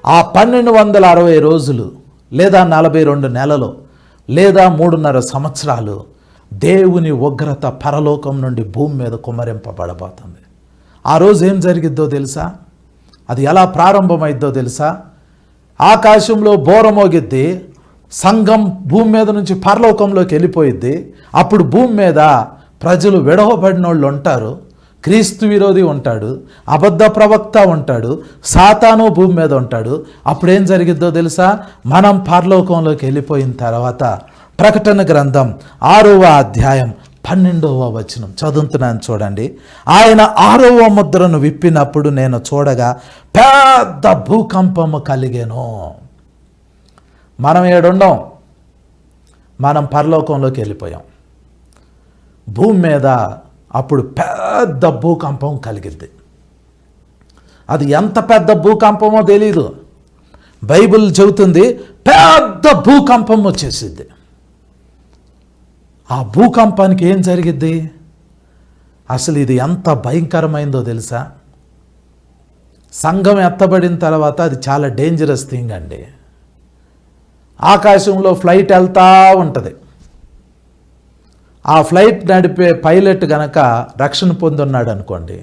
ఆ 1260 రోజులు లేదా 42 నెలలు లేదా 3.5 సంవత్సరాలు దేవుని ఉగ్రత పరలోకం నుండి భూమి మీద కుమ్మరింపబడబోతుంది. ఆ రోజు ఏం జరిగిద్దో తెలుసా? అది ఎలా ప్రారంభమైద్దో తెలుసా? ఆకాశంలో బోరమోగిద్ది, సంఘం భూమి మీద నుంచి పరలోకంలోకి వెళ్ళిపోయిద్ది. అప్పుడు భూమి మీద ప్రజలు విడవబడిన వాళ్ళు ఉంటారు, క్రీస్తు విరోధి ఉంటాడు, అబద్ధ ప్రవక్త ఉంటాడు, సాతాను భూమి మీద ఉంటాడు. అప్పుడేం జరిగిద్దో తెలుసా? మనం పరలోకంలోకి వెళ్ళిపోయిన తర్వాత ప్రకటన గ్రంథం 6వ అధ్యాయం 12వ వచనం చదువుతున్నాను చూడండి. ఆయన 6వ ముద్రను విప్పినప్పుడు నేను చూడగా పెద్ద భూకంపము కలిగెను. మనం ఏడుండం, మనం పరలోకంలోకి వెళ్ళిపోయాం. భూమి మీద అప్పుడు పెద్ద భూకంపం కలిగిద్ది. అది ఎంత పెద్ద భూకంపమో తెలీదు. బైబిల్ చెబుతుంది పెద్ద భూకంపం వచ్చేసిద్ది. ఆ భూకంపానికి ఏం జరిగిద్ది? అసలు ఇది ఎంత భయంకరమైందో తెలుసా? సంఘం ఎత్తబడిన తర్వాత అది చాలా డేంజరస్ థింగ్ అండి. ఆకాశంలో ఫ్లైట్ వెళ్తూ ఉంటుంది. ఆ ఫ్లైట్ నడిపే పైలట్ గనక రక్షణ పొందున్నాడు అనుకోండి,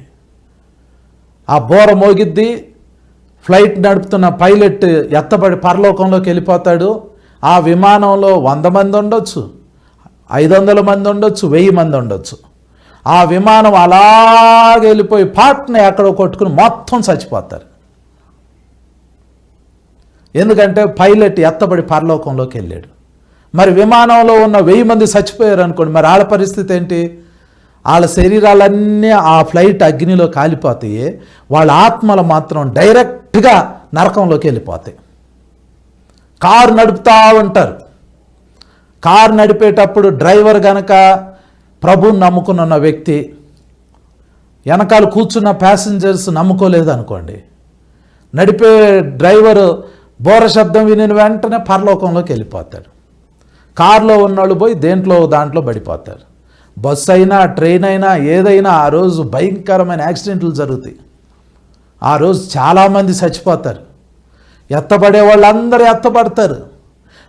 ఆ బోర మోగిద్ది, ఫ్లైట్ నడుపుతున్న పైలట్ ఎత్తబడి పరలోకంలోకి వెళ్ళిపోతాడు. ఆ విమానంలో 100 మంది ఉండొచ్చు, 500 మంది ఉండొచ్చు, 1000 మంది ఉండొచ్చు. ఆ విమానం అలాగే వెళ్ళిపోయి పాట్ని ఎక్కడో కొట్టుకుని మొత్తం చచ్చిపోతారు. ఎందుకంటే పైలట్ ఎత్తబడి పరలోకంలోకి వెళ్ళాడు. మరి విమానంలో ఉన్న 1000 మంది చచ్చిపోయారు అనుకోండి, మరి వాళ్ళ పరిస్థితి ఏంటి? వాళ్ళ శరీరాలన్నీ ఆ ఫ్లైట్ అగ్నిలో కాలిపోతాయి, వాళ్ళ ఆత్మలు మాత్రం డైరెక్ట్గా నరకంలోకి వెళ్ళిపోతాయి. కారు నడుపుతూ ఉంటారు. కారు నడిపేటప్పుడు డ్రైవర్ గనక ప్రభువుని నమ్ముకున్న వ్యక్తి, వెనకాల కూర్చున్న ప్యాసింజర్స్ నమ్ముకోలేదు అనుకోండి, నడిపే డ్రైవరు బోర శబ్దం విని వెంటనే పరలోకంలోకి వెళ్ళిపోతాడు. కారులో ఉన్నోళ్ళు పోయి దాంట్లో పడిపోతారు. బస్సు అయినా ట్రైన్ అయినా ఏదైనా ఆ రోజు భయంకరమైన యాక్సిడెంట్లు జరుగుతాయి. ఆ రోజు చాలామంది చచ్చిపోతారు. ఎత్తబడే వాళ్ళందరూ ఎత్తబడతారు.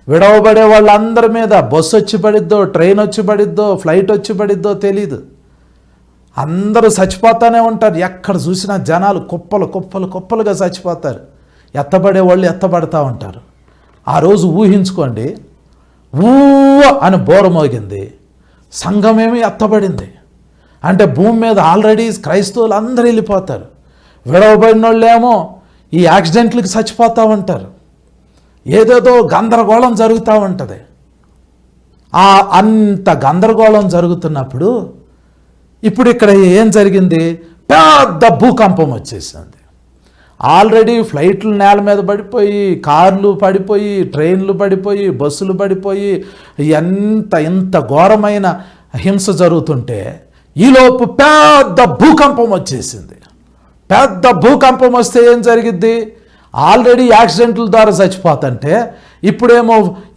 విడవబడే వాళ్ళందరి మీద బస్సు వచ్చి పడిద్దో, ట్రైన్ వచ్చి పడిద్దో, ఫ్లైట్ వచ్చి పడిద్దో తెలీదు. అందరూ చచ్చిపోతూనే ఉంటారు. ఎక్కడ చూసినా జనాలు కుప్పలుగా చచ్చిపోతారు. ఎత్తబడే వాళ్ళు ఎత్తబడతా ఉంటారు. ఆ రోజు ఊహించుకోండి, అని బోర మోగింది, సంఘమేమి ఎత్తబడింది అంటే భూమి మీద ఆల్రెడీ క్రైస్తవులు అందరూ వెళ్ళిపోతారు. విడవబడిన వాళ్ళేమో ఈ యాక్సిడెంట్లకి చచ్చిపోతూ ఉంటారు. ఏదేదో గందరగోళం జరుగుతూ ఉంటుంది. అంత గందరగోళం జరుగుతున్నప్పుడు ఇప్పుడు ఇక్కడ ఏం జరిగింది? పెద్ద భూకంపం వచ్చేసింది. ఆల్రెడీ ఫ్లైట్లు నేల మీద పడిపోయి, కార్లు పడిపోయి, ట్రైన్లు పడిపోయి, బస్సులు పడిపోయి, ఇంత ఘోరమైన హింస జరుగుతుంటే ఈలోపు పెద్ద భూకంపం వచ్చేసింది. పెద్ద భూకంపం వస్తే ఏం జరిగిద్ది? ఆల్రెడీ యాక్సిడెంట్ల ద్వారా చచ్చిపోతుంటే ఇప్పుడేమో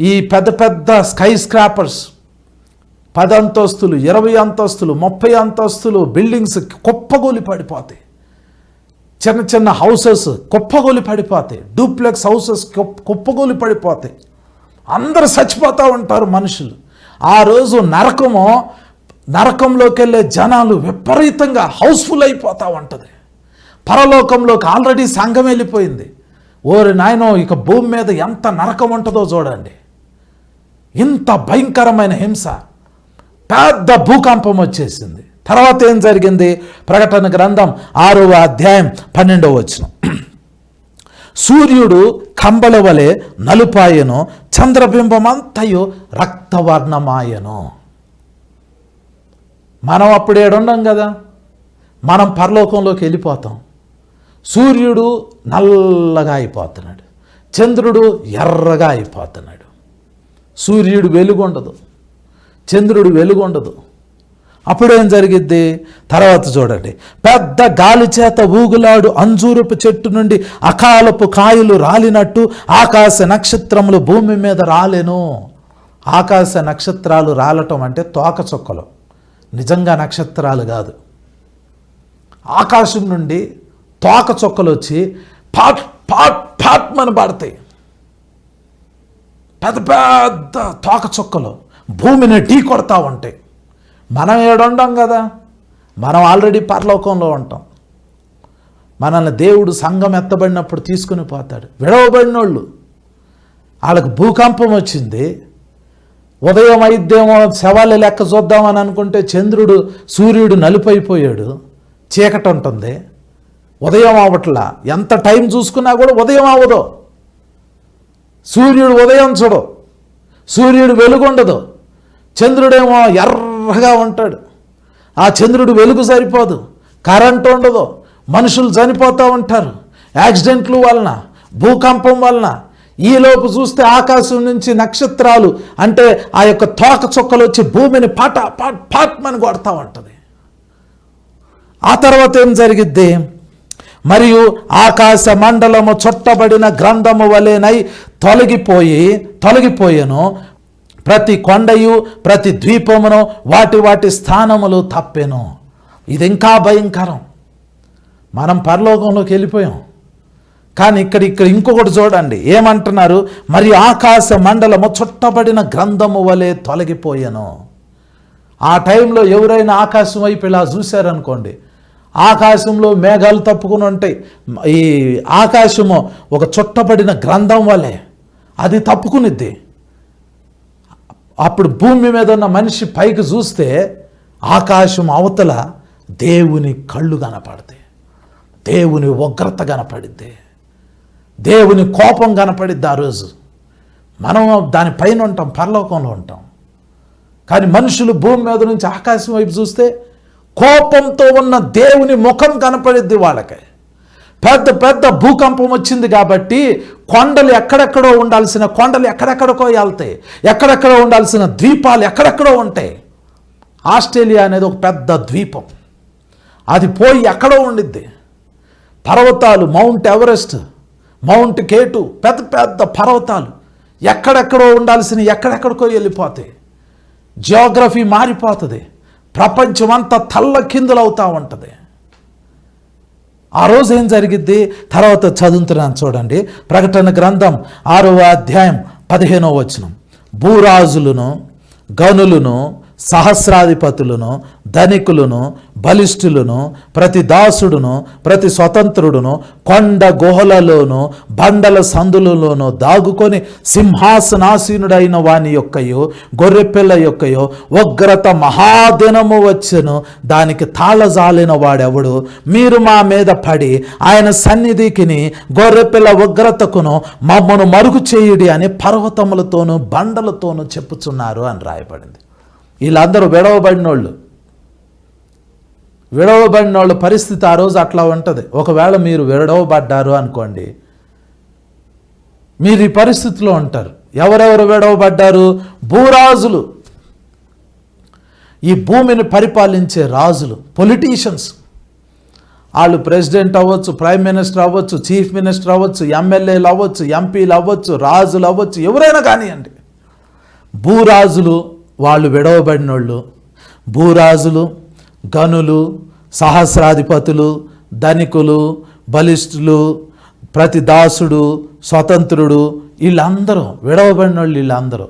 ఈ పెద్ద స్కై స్క్రాపర్స్ 10 అంతస్తులు, 20 అంతస్తులు, 30 అంతస్తులు బిల్డింగ్స్ కుప్పగూలి పడిపోతాయి. చిన్న హౌసెస్ కుప్పగూలి పడిపోతాయి. డూప్లెక్స్ హౌసెస్ కుప్పగూలి పడిపోతాయి. అందరూ చచ్చిపోతూ ఉంటారు మనుషులు. ఆ రోజు నరకంలోకి వెళ్ళే జనాలు విపరీతంగా హౌస్ఫుల్ అయిపోతూ ఉంటుంది. పరలోకంలోకి ఆల్రెడీ సంఘం వెళ్ళిపోయింది. ఓరి నాయనో, ఇక భూమి మీద ఎంత నరకం ఉంటుందో చూడండి. ఇంత భయంకరమైన హింస, పెద్ద భూకంపం వచ్చేసింది. తర్వాత ఏం జరిగింది? ప్రకటన గ్రంథం 6వ అధ్యాయం 12వ వచనం. సూర్యుడు కంబళ వలె నలుపాయను, చంద్రబింబమంతయు రక్తవర్ణమాయను. మనం అప్పుడు ఏడుండం కదా, మనం పరలోకంలోకి వెళ్ళిపోతాం. సూర్యుడు నల్లగా అయిపోతున్నాడు, చంద్రుడు ఎర్రగా అయిపోతున్నాడు. సూర్యుడు వెలుగుండదు, చంద్రుడు వెలుగుండదు. అప్పుడేం జరిగిద్ది? తర్వాత చూడండి, పెద్ద గాలి చేత ఊగులాడు అంజూరపు చెట్టు నుండి అకాలపు కాయలు రాలినట్టు ఆకాశ నక్షత్రములు భూమి మీద రాలెను. ఆకాశ నక్షత్రాలు రాలటం అంటే తోక చుక్కలు, నిజంగా నక్షత్రాలు కాదు. ఆకాశం నుండి తోక చుక్కలు వచ్చి పాట్ పాట్ పాట్మని పడతాయి. పెద్ద తోక చుక్కలు భూమిని ఢీ కొడతా ఉంటాయి. మనం ఏడుండం కదా, మనం ఆల్రెడీ పరలోకంలో ఉంటాం. మనల్ని దేవుడు సంఘం ఎత్తబడినప్పుడు తీసుకుని పోతాడు. విడవబడిన వాళ్ళు, వాళ్ళకి భూకంపం వచ్చింది. ఉదయం అయిద్దేమో శవాల లెక్క చూద్దామని అనుకుంటే సూర్యుడు నలుపైపోయాడు, చీకటి ఉంటుంది, ఉదయం అవట్లా. ఎంత టైం చూసుకున్నా కూడా ఉదయం అవ్వదు. సూర్యుడు ఉదయం చూడు, సూర్యుడు వెలుగుండదు, చంద్రుడేమో ఎర్రగా ఉంటాడు. ఆ చంద్రుడు వెలుగు సరిపోదు, కరెంటు ఉండదు, మనుషులు చనిపోతూ ఉంటారు యాక్సిడెంట్లు వలన, భూకంపం వలన. ఈలోపు చూస్తే ఆకాశం నుంచి నక్షత్రాలు అంటే ఆ యొక్క తోక చుక్కలు వచ్చి భూమిని పాట్మని కొడతా ఉంటుంది. ఆ తర్వాత ఏం జరిగిద్ది? మరియు ఆకాశ మండలము చుట్టబడిన గ్రంథము వలెనై తొలగిపోయెను. ప్రతి కొండయు ప్రతి ద్వీపమును వాటి స్థానములు తప్పెను. ఇది ఇంకా భయంకరం. మనం పరలోకంలోకి వెళ్ళిపోయాం, కానీ ఇక్కడ ఇంకొకటి చూడండి, ఏమంటున్నారు? మరి ఆకాశ మండలము చుట్టబడిన గ్రంథము వలె తొలగిపోయెను. ఆ టైంలో ఎవరైనా ఆకాశం వైపు ఇలా చూశారనుకోండి, ఆకాశంలో మేఘాలు తప్పుకుని ఉంటాయి. ఈ ఆకాశము ఒక చుట్టబడిన గ్రంథం వలె అది తప్పుకునిద్ది. అప్పుడు భూమి మీద ఉన్న మనిషి పైకి చూస్తే ఆకాశం అవతల దేవుని కళ్ళు కనపడతాయి, దేవుని ఉగ్రత కనపడిద్ది, దేవుని కోపం కనపడిద్ది. ఆ రోజు మనం దానిపైన ఉంటాం, పరలోకంలో ఉంటాం. కానీ మనుషులు భూమి మీద నుంచి ఆకాశం వైపు చూస్తే కోపంతో ఉన్న దేవుని ముఖం కనపడిద్ది వాళ్ళకి. పెద్ద పెద్ద భూకంపం వచ్చింది కాబట్టి కొండలు ఎక్కడెక్కడో ఉండాల్సిన కొండలు ఎక్కడెక్కడికో వెళ్తాయి, ఎక్కడెక్కడో ఉండాల్సిన ద్వీపాలు ఎక్కడెక్కడో ఉంటాయి. ఆస్ట్రేలియా అనేది ఒక పెద్ద ద్వీపం, అది పోయి ఎక్కడో ఉండిద్ది. పర్వతాలు, మౌంట్ ఎవరెస్ట్, మౌంట్ కేటు, పెద్ద పెద్ద పర్వతాలు ఎక్కడెక్కడో ఉండాల్సిన ఎక్కడెక్కడికో వెళ్ళిపోతాయి. జియోగ్రఫీ మారిపోతుంది, ప్రపంచం అంతా తల్ల కిందులవుతూ ఉంటుంది. ఆ రోజు ఏం జరిగిద్ది తర్వాత చదువుతున్నాను చూడండి. ప్రకటన గ్రంథం 6వ అధ్యాయం 15వ వచనం. భూరాజులను, గనులను, సహస్రాధిపతులను, ధనికులను, బలిష్ఠులను, ప్రతి దాసుడును, ప్రతి స్వతంత్రుడును కొండ గుహలలోను బండల సందులలోనూ దాగుకొని సింహాసనాసీనుడైన వాని యొక్కయో గొర్రెపిల్ల యొక్కయో ఉగ్రత మహాదినము వచ్చెను, దానికి తాళజాలిన వాడెవడు? మీరు మా మీద పడి ఆయన సన్నిధికిని గొర్రెపిల్ల ఉగ్రతకును మమ్మను మరుగు చేయుడి అని పర్వతములతోనూ బండలతోనూ చెప్పుచున్నారు అని రాయబడింది. వీళ్ళందరూ విడవబడినోళ్ళ పరిస్థితి ఆ రోజు అట్లా ఉంటుంది. ఒకవేళ మీరు విడవబడ్డారు అనుకోండి, మీరు ఈ పరిస్థితిలో ఉంటారు. ఎవరెవరు విడవబడ్డారు? భూరాజులు, ఈ భూమిని పరిపాలించే రాజులు, పొలిటీషియన్స్. వాళ్ళు ప్రెసిడెంట్ అవ్వచ్చు, ప్రైమ్ మినిస్టర్ అవ్వచ్చు, చీఫ్ మినిస్టర్ అవ్వచ్చు, ఎమ్మెల్యేలు అవ్వచ్చు, ఎంపీలు అవ్వచ్చు, రాజులు అవ్వచ్చు, ఎవరైనా కానివ్వండి. భూరాజులు వాళ్ళు విడవబడిన వాళ్ళు. భూరాజులు, గనులు, సహస్రాధిపతులు, ధనికులు, బలిష్ఠులు, ప్రతి దాసుడు, స్వతంత్రుడు, వీళ్ళందరూ విడవబడిన వాళ్ళు. వీళ్ళందరూ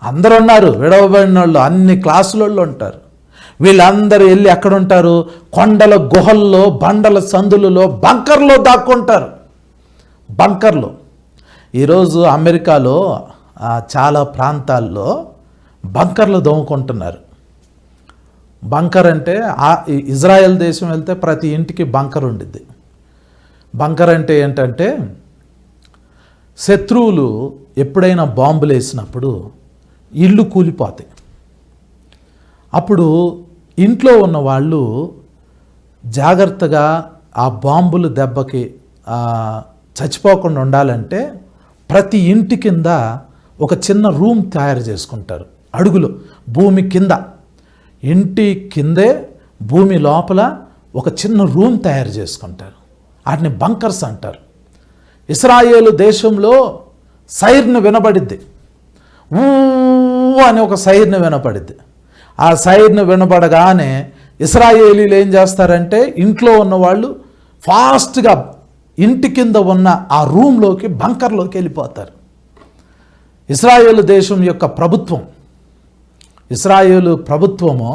అందరూ ఉన్నారు విడవబడిన వాళ్ళు, అన్ని క్లాసులలో ఉంటారు. వీళ్ళందరూ వెళ్ళి ఎక్కడ ఉంటారు? కొండల గుహల్లో, బండల సందులలో, బంకర్లో దాక్కుంటారు. బంకర్లో. ఈరోజు అమెరికాలో చాలా ప్రాంతాల్లో బంకర్లు దోముకుంటున్నారు. బంకర్ అంటే ఇజ్రాయెల్ దేశం వెళ్తే ప్రతి ఇంటికి బంకర్ ఉండిద్ది. బంకర్ అంటే ఏంటంటే, శత్రువులు ఎప్పుడైనా బాంబులు వేసినప్పుడు ఇళ్ళు కూలిపోతాయి. అప్పుడు ఇంట్లో ఉన్న వాళ్ళు జాగ్రత్తగా ఆ బాంబులు దెబ్బకి చచ్చిపోకుండా ఉండాలంటే ప్రతి ఇంటి కింద ఒక చిన్న రూమ్ తయారు చేసుకుంటారు. అడుగులో భూమి కింద, ఇంటి కిందే భూమి లోపల ఒక చిన్న రూమ్ తయారు చేసుకుంటారు. వాటిని బంకర్స్ అంటారు. ఇశ్రాయేలు దేశంలో సైర్ను వినబడిద్ది, ఊ అని ఒక సైర్ను వినపడిద్ది. ఆ సైర్ను వినబడగానే ఇశ్రాయేలీలు ఏం చేస్తారంటే, ఇంట్లో ఉన్నవాళ్ళు ఫాస్ట్గా ఇంటి కింద ఉన్న ఆ రూమ్లోకి, బంకర్లోకి వెళ్ళిపోతారు. ఇశ్రాయేలు దేశం యొక్క ప్రభుత్వం, ఇశ్రాయేలు ప్రభుత్వము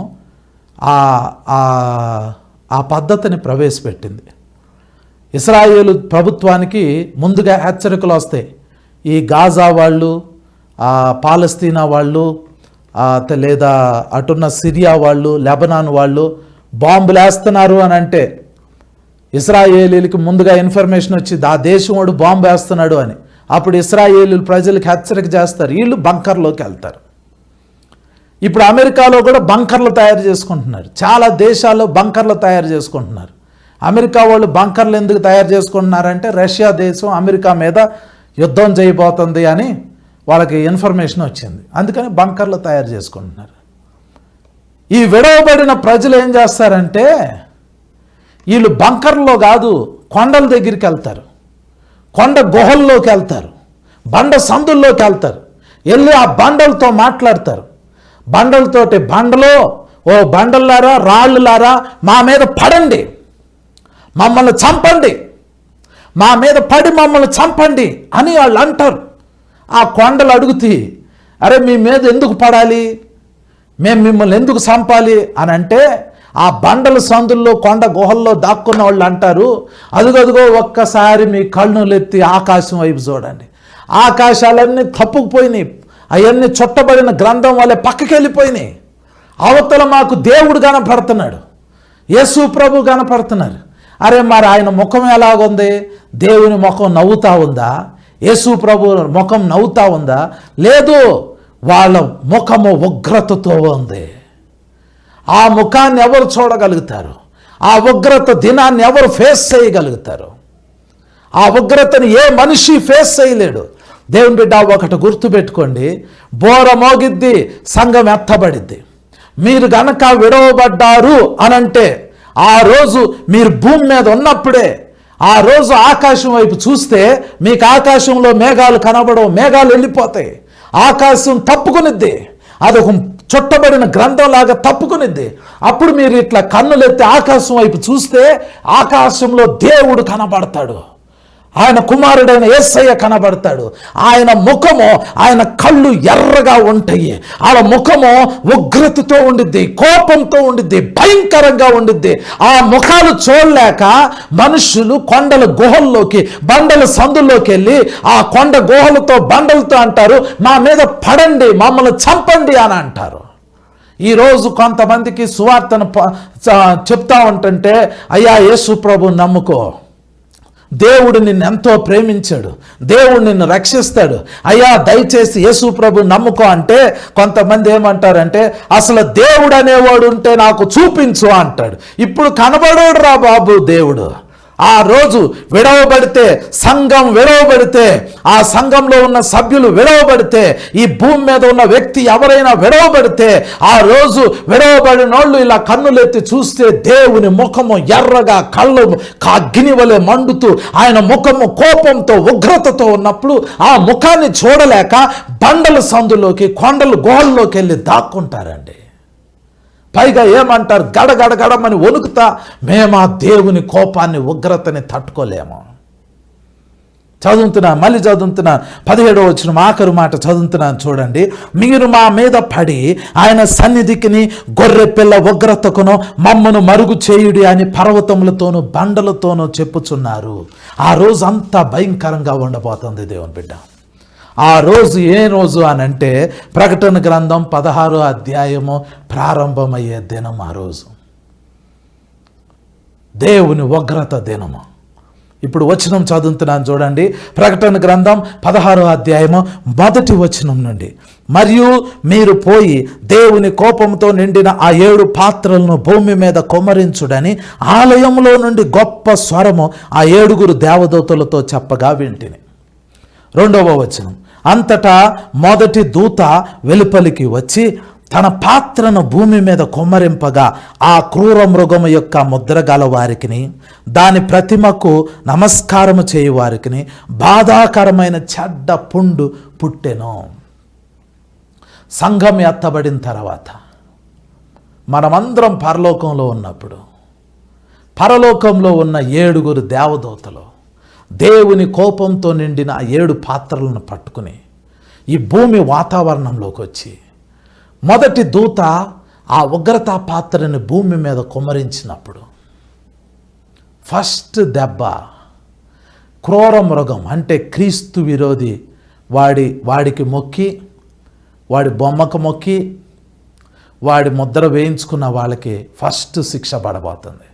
ఆ పద్ధతిని ప్రవేశపెట్టింది. ఇశ్రాయేలు ప్రభుత్వానికి ముందుగా హెచ్చరికలు వస్తాయి. ఈ గాజా వాళ్ళు, పాలస్తీనా వాళ్ళు, లేదా అటున్న సిరియా వాళ్ళు, లెబనాన్ వాళ్ళు బాంబులు వేస్తున్నారు అని అంటే ఇశ్రాయేలీలకి ముందుగా ఇన్ఫర్మేషన్ వచ్చింది, ఆ దేశం వాడు బాంబు వేస్తున్నాడు అని. అప్పుడు ఇశ్రాయేలీలు ప్రజలకు హెచ్చరిక చేస్తారు, వీళ్ళు బంకర్లోకి వెళ్తారు. ఇప్పుడు అమెరికాలో కూడా బంకర్లు తయారు చేసుకుంటున్నారు. చాలా దేశాల్లో బంకర్లు తయారు చేసుకుంటున్నారు. అమెరికా వాళ్ళు బంకర్లు ఎందుకు తయారు చేసుకుంటున్నారంటే, రష్యా దేశం అమెరికా మీద యుద్ధం చేయబోతుంది అని వాళ్ళకి ఇన్ఫర్మేషన్ వచ్చింది. అందుకని బంకర్లు తయారు చేసుకుంటున్నారు. ఈ విడవబడిన ప్రజలు ఏం చేస్తారంటే, వీళ్ళు బంకర్లో కాదు, కొండల దగ్గరికి వెళ్తారు, కొండ గుహల్లోకి వెళ్తారు, బండ సందుల్లోకి వెళ్తారు. వెళ్ళి ఆ బండలతో మాట్లాడతారు. బండలతోటి, బండలో, ఓ బండల్లారా, రాళ్ళులారా, మా మీద పడండి, మమ్మల్ని చంపండి, మా మీద పడి మమ్మల్ని చంపండి అని వాళ్ళు అంటారు. ఆ కొండలు అడుగుతాయి, అరే మీ మీద ఎందుకు పడాలి, మేము మిమ్మల్ని ఎందుకు చంపాలి అని అంటే, ఆ బండల సందుల్లో, కొండ గుహల్లో దాక్కున్న వాళ్ళు అంటారు, అదుగదుగో ఒక్కసారి మీ కళ్ళులెత్తి ఆకాశం వైపు చూడండి, ఆకాశాలన్నీ తప్పుకుపోయినాయి, అవన్నీ చుట్టబడిన గ్రంథం వల్లే పక్కకి వెళ్ళిపోయినాయి, అవతల మాకు దేవుడు కనపడుతున్నాడు, యేసు ప్రభు కనపడుతున్నారు. అరే మరి ఆయన ముఖం ఎలాగుంది? దేవుని ముఖం నవ్వుతా ఉందా? యేసు ప్రభు ముఖం నవ్వుతా ఉందా? లేదు, వాళ్ళ ముఖము ఉగ్రతతో ఉంది. ఆ ముఖాన్ని ఎవరు చూడగలుగుతారు? ఆ ఉగ్రత దినాన్ని ఎవరు ఫేస్ చేయగలుగుతారు? ఆ ఉగ్రతని ఏ మనిషి ఫేస్ చేయలేడు. దేవుని బిడ్డ, ఒకటి గుర్తుపెట్టుకోండి, బోర మోగిద్ది, సంఘం ఎత్తబడిద్ది. మీరు గనక విడవబడ్డారు అనంటే ఆ రోజు మీరు భూమి మీద ఉన్నప్పుడే, ఆ రోజు ఆకాశం వైపు చూస్తే మీకు ఆకాశంలో మేఘాలు కనబడవు, మేఘాలు వెళ్ళిపోతాయి, ఆకాశం తప్పుకునిద్ది, అదొక చుట్టబడిన గ్రంథంలాగా తప్పుకునిద్ది. అప్పుడు మీరు ఇట్లా కన్నులెత్తి ఆకాశం వైపు చూస్తే ఆకాశంలో దేవుడు కనబడతాడు, ఆయన కుమారుడైన యేసయ్య కనబడతాడు. ఆయన ముఖము, ఆయన కళ్ళు ఎర్రగా ఉంటాయి, ఆయన ముఖము ఉగ్రతతో ఉండిద్ది, కోపంతో ఉండిద్ది, భయంకరంగా ఉండిద్ది. ఆ ముఖాలు చూడలేక మనుషులు కొండల గుహల్లోకి, బండల సందుల్లోకి వెళ్ళి ఆ కొండ గుహలతో బండలతో అంటారు, మా మీద పడండి, మమ్మల్ని చంపండి అని అంటారు. ఈరోజు కొంతమందికి సువార్తను చెప్తా ఉంటుంటే, అయ్యా యేసు ప్రభు నమ్ముకో, దేవుడు నిన్ను ఎంతో ప్రేమించాడు, దేవుడు నిన్ను రక్షిస్తాడు, అయ్యా దయచేసి యేసు ప్రభు నమ్ముకో అంటే కొంతమంది ఏమంటారంటే, అసలు దేవుడు అనేవాడు ఉంటే నాకు చూపించు అంటాడు. ఇప్పుడు కనబడోడు రా బాబు దేవుడు. ఆ రోజు విడవబడితే, సంఘం విడవబడితే, ఆ సంఘంలో ఉన్న సభ్యులు విడవబడితే, ఈ భూమి మీద ఉన్న వ్యక్తి ఎవరైనా విడవబడితే, ఆ రోజు విడవబడినోళ్ళు ఇలా కన్నులెత్తి చూస్తే దేవుని ముఖము ఎర్రగా, కళ్ళు అగ్ని వలె మండుతూ, ఆయన ముఖము కోపంతో ఉగ్రతతో ఉన్నప్పుడు ఆ ముఖాన్ని చూడలేక బండల సందులోకి, కొండల గుహల్లోకి వెళ్ళి దాక్కుంటారండి. పైగా ఏమంటారు? గడగడగడమని వణుకుతా, మేము ఆ దేవుని కోపాన్ని, ఉగ్రతని తట్టుకోలేము. మళ్ళీ చదువుతున్నా 17వ వచనం ఆఖరు మాట చదువుతున్నాను చూడండి. మీరు మా మీద పడి ఆయన సన్నిధికిని, గొర్రె పిల్ల ఉగ్రతకును మమ్మను మరుగు చేయుడి అని పర్వతములతోనూ బండలతోనూ చెప్పుచున్నారు. ఆ రోజు అంతా భయంకరంగా ఉండబోతుంది దేవుని బిడ్డ. ఆ రోజు ఏ రోజు అని అంటే ప్రకటన గ్రంథం 16వ అధ్యాయము ప్రారంభమయ్యే దినం. ఆ రోజు దేవుని ఉగ్రత దినము. ఇప్పుడు వచనం చదువుతున్నాను చూడండి. ప్రకటన గ్రంథం 16వ అధ్యాయము 1వ వచనం నుండి, మరియు మీరు పోయి దేవుని కోపంతో నిండిన ఆ 7 పాత్రలను భూమి మీద కుమ్మరించుడని ఆలయంలో నుండి గొప్ప స్వరము ఆ 7 దేవదూతలతో చెప్పగా వింటిని. 2వ వచనం, అంతటా మొదటి దూత వెలుపలికి వచ్చి తన పాత్రను భూమి మీద కుమ్మరింపగా ఆ క్రూర మృగము యొక్క ముద్ర గల వారికిని, దాని ప్రతిమకు నమస్కారము చేయు వారికిని బాధాకరమైన చెడ్డ పుండు పుట్టెను. సంఘం ఎత్తబడిన తర్వాత మనమందరం పరలోకంలో ఉన్నప్పుడు, పరలోకంలో ఉన్న 7 దేవదూతలు దేవుని కోపంతో నిండిన ఆ 7 పాత్రలను పట్టుకుని ఈ భూమి వాతావరణంలోకి వచ్చి, మొదటి దూత ఆ ఉగ్రతా పాత్రని భూమి మీద కుమ్మరించినప్పుడు ఫస్ట్ దెబ్బ క్రూర మృగం అంటే క్రీస్తు విరోధి వాడికి మొక్కి, వాడి బొమ్మకు మొక్కి, వాడి ముద్ర వేయించుకున్న వాళ్ళకి ఫస్ట్ శిక్ష పడబోతుంది.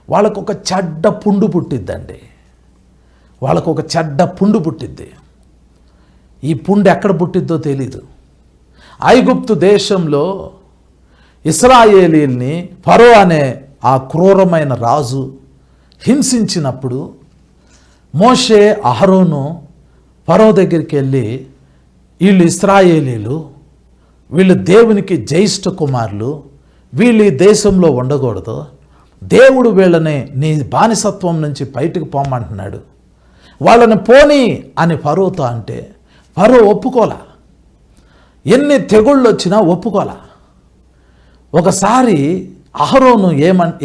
వాళ్ళకు ఒక చెడ్డ పుండు పుట్టిద్దండి. వాళ్ళకు ఒక చెడ్డ పుండు పుట్టిద్ది. ఈ పుండు ఎక్కడ పుట్టిద్దో తెలీదు. ఐగుప్తు దేశంలో ఇశ్రాయేలీల్ని ఫరో అనే ఆ క్రూరమైన రాజు హింసించినప్పుడు మోషే, అహరోను ఫరో దగ్గరికి వెళ్ళి, వీళ్ళు ఇశ్రాయేలీలు, వీళ్ళు దేవునికి జ్యేష్ఠ కుమారులు, వీళ్ళు ఈ దేశంలో ఉండకూడదు, దేవుడు వీళ్ళని నీ బానిసత్వం నుంచి బయటకు పోమంటున్నాడు, వాళ్ళని పోనీ అని ఫరోతో అంటే ఫరో ఒప్పుకోలా. ఎన్ని తెగుళ్ళు వచ్చినా ఒప్పుకోలా. ఒకసారి అహరోను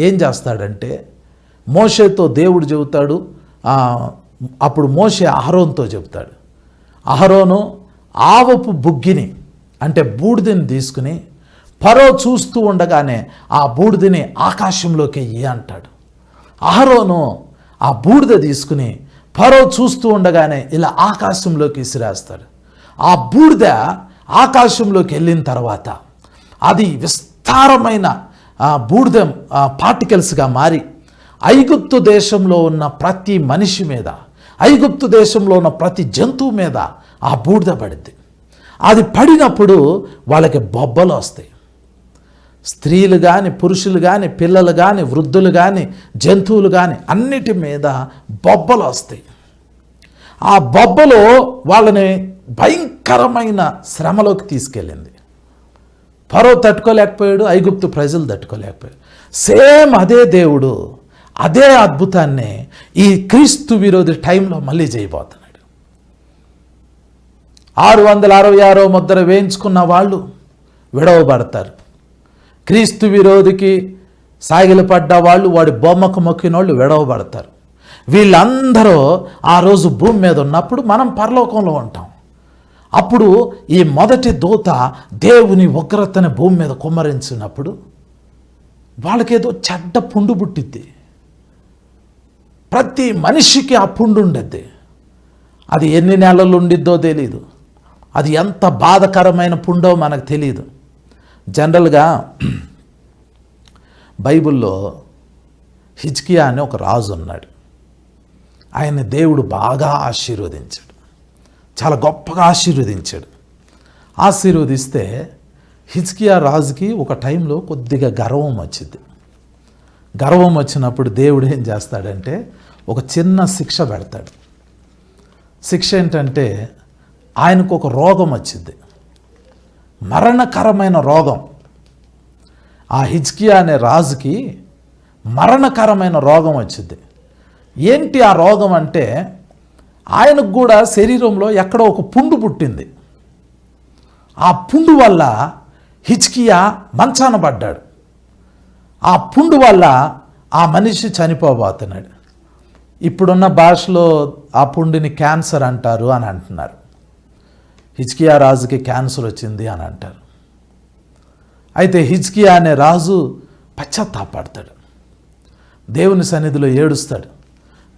ఏం చేస్తాడంటే, మోషేతో దేవుడు చెబుతాడు. అప్పుడు మోషే అహరోనుతో చెబుతాడు, అహరోను ఆవపు బుగ్గిని అంటే బూడిదని తీసుకుని ఫరో చూస్తూ ఉండగానే ఆ బూడిదని ఆకాశంలోకి ఎయ్యి అంటాడు. అహరోను ఆ బూడిద తీసుకుని ఫరో చూస్తూ ఉండగానే ఇలా ఆకాశంలోకి విసిరేస్తాడు. ఆ బూడిద ఆకాశంలోకి వెళ్ళిన తర్వాత అది విస్తారమైన బూడిద పార్టికల్స్గా మారి ఐగుప్తు దేశంలో ఉన్న ప్రతి మనిషి మీద, ఐగుప్తు దేశంలో ఉన్న ప్రతి జంతువు మీద ఆ బూడిద పడింది. అది పడినప్పుడు వాళ్ళకి బొబ్బలు వస్తాయి. స్త్రీలు కానీ, పురుషులు కానీ, పిల్లలు కానీ, వృద్ధులు కానీ, జంతువులు కానీ అన్నిటి మీద బొబ్బలు వస్తాయి. ఆ బొబ్బలు వాళ్ళని భయంకరమైన శ్రమలోకి తీసుకెళ్ళింది. ఫరో తట్టుకోలేకపోయాడు, ఐగుప్తు ప్రజలు తట్టుకోలేకపోయాడు. సేమ్ అదే దేవుడు అదే అద్భుతాన్ని ఈ క్రీస్తు విరోధి టైంలో మళ్ళీ చేయబోతున్నాడు. 666 ముద్ర వేయించుకున్న వాళ్ళు విడవబడతారు. క్రీస్తు విరోధికి సాగిలపడ్డ వాళ్ళు, వాడి బొమ్మకు మొక్కిన వాళ్ళు విడవబడతారు. వీళ్ళందరూ ఆ రోజు భూమి మీద ఉన్నప్పుడు మనం పరలోకంలో ఉంటాం. అప్పుడు ఈ మొదటి దూత దేవుని ఉగ్రతని భూమి మీద కుమ్మరించినప్పుడు వాళ్ళకేదో చెడ్డ పుండు పుట్టిద్ది. ప్రతి మనిషికి ఆ పుండు ఉండద్ది. అది ఎన్ని నెలలు ఉండిద్దో తెలీదు. అది ఎంత బాధకరమైన పుండో మనకు తెలియదు. జనరల్గా బైబిల్లో హిజ్కియా అని ఒక రాజు ఉన్నాడు. ఆయన్ని దేవుడు బాగా ఆశీర్వదించాడు, చాలా గొప్పగా ఆశీర్వదించాడు. ఆశీర్వదిస్తే హిజ్కియా రాజుకి ఒక టైంలో కొద్దిగా గర్వం వచ్చింది. గర్వం వచ్చినప్పుడు దేవుడు ఏం చేస్తాడంటే ఒక చిన్న శిక్ష పెడతాడు. శిక్ష ఏంటంటే ఆయనకు ఒక రోగం వచ్చింది, మరణకరమైన రోగం. ఆ హిజ్కియా అనే రాజుకి మరణకరమైన రోగం వచ్చింది. ఏంటి ఆ రోగం అంటే ఆయనకు కూడా శరీరంలో ఎక్కడో ఒక పుండు పుట్టింది. ఆ పుండు వల్ల హిజ్కియా మంచాన పడ్డాడు. ఆ పుండు వల్ల ఆ మనిషి చనిపోబోతున్నాడు. ఇప్పుడున్న భాషలో ఆ పుండుని క్యాన్సర్ అంటారు అని అంటున్నారు. హిజ్కియా రాజుకి క్యాన్సర్ వచ్చింది అని అంటారు. అయితే హిజ్కియా అనే రాజు పశ్చాత్తాపడతాడు, దేవుని సన్నిధిలో ఏడుస్తాడు.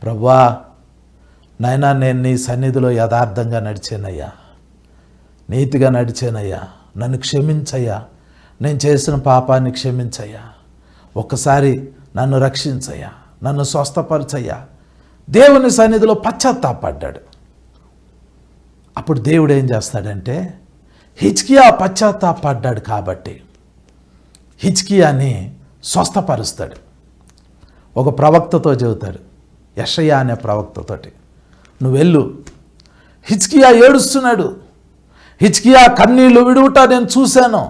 ప్రభువా, నాయనా, నేను నీ సన్నిధిలో యథార్థంగా నడిచానయ్యా, నీతిగా నడిచానయ్యా, నన్ను క్షమించయ్యా, నేను చేసిన పాపాన్ని క్షమించయ్యా, ఒక్కసారి నన్ను రక్షించయ్యా, నన్ను స్వస్థపరచయ్యా. దేవుని సన్నిధిలో పశ్చాత్తాపడ్డాడు. అప్పుడు దేవుడు ఏం చేస్తాడంటే హిజ్కియా పశ్చాత్తాపడ్డాడు కాబట్టి హిజ్కియాని స్వస్థపరుస్తాడు. ఒక ప్రవక్తతో చెబుతాడు, యెషయా అనే ప్రవక్తతోటి, నువ్వు వెళ్ళు, హిజ్కియా ఏడుస్తున్నాడు, హిజ్కియా కన్నీళ్లు విడువుట నేను చూశాను,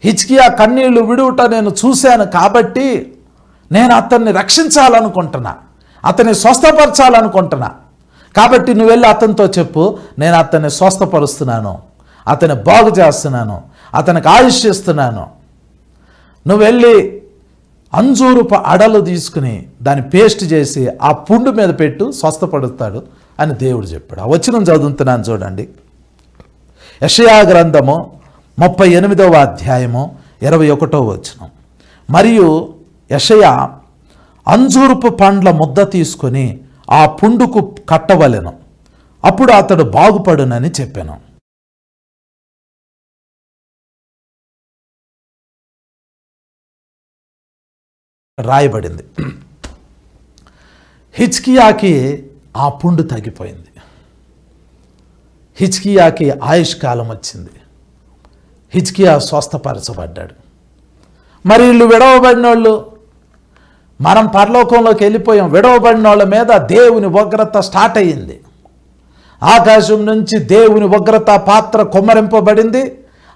హిజ్కియా కన్నీళ్లు విడువుట నేను చూశాను కాబట్టి నేను అతన్ని రక్షించాలనుకుంటున్నా, అతన్ని స్వస్థపరచాలనుకుంటున్నా. కాబట్టి నువ్వు వెళ్ళి అతనితో చెప్పు, నేను అతన్ని స్వస్థపరుస్తున్నాను, అతన్ని బాగు చేస్తున్నాను, అతనికి ఆయుష్ ఇస్తున్నాను. నువ్వు వెళ్ళి అంజూరుపు అడలు తీసుకుని దాన్ని పేస్ట్ చేసి ఆ పుండు మీద పెట్టు, స్వస్థపడుతాడు అని దేవుడు చెప్పాడు. ఆ వచనం చదువుతున్నాను చూడండి. యెషయా గ్రంథము 38వ అధ్యాయము 21వ వచనం. మరియు యెషయా అంజూరుపు పండ్ల ముద్ద తీసుకొని ఆ పుండుకు కట్టవలెను, అప్పుడు అతడు బాగుపడునని చెప్పాను. రాయబడింది. హిజ్కియాకి ఆ పుండు తగ్గిపోయింది, హిజ్కియాకి ఆయుష్ కాలం వచ్చింది, హిజ్కియా స్వస్థపరచబడ్డాడు. మరి వీళ్ళు విడవబడిన వాళ్ళు, మనం పరలోకంలోకి వెళ్ళిపోయాం. విడవబడిన వాళ్ళ మీద దేవుని ఉగ్రత స్టార్ట్ అయ్యింది. ఆకాశం నుంచి దేవుని ఉగ్రత పాత్ర కుమ్మరింపబడింది.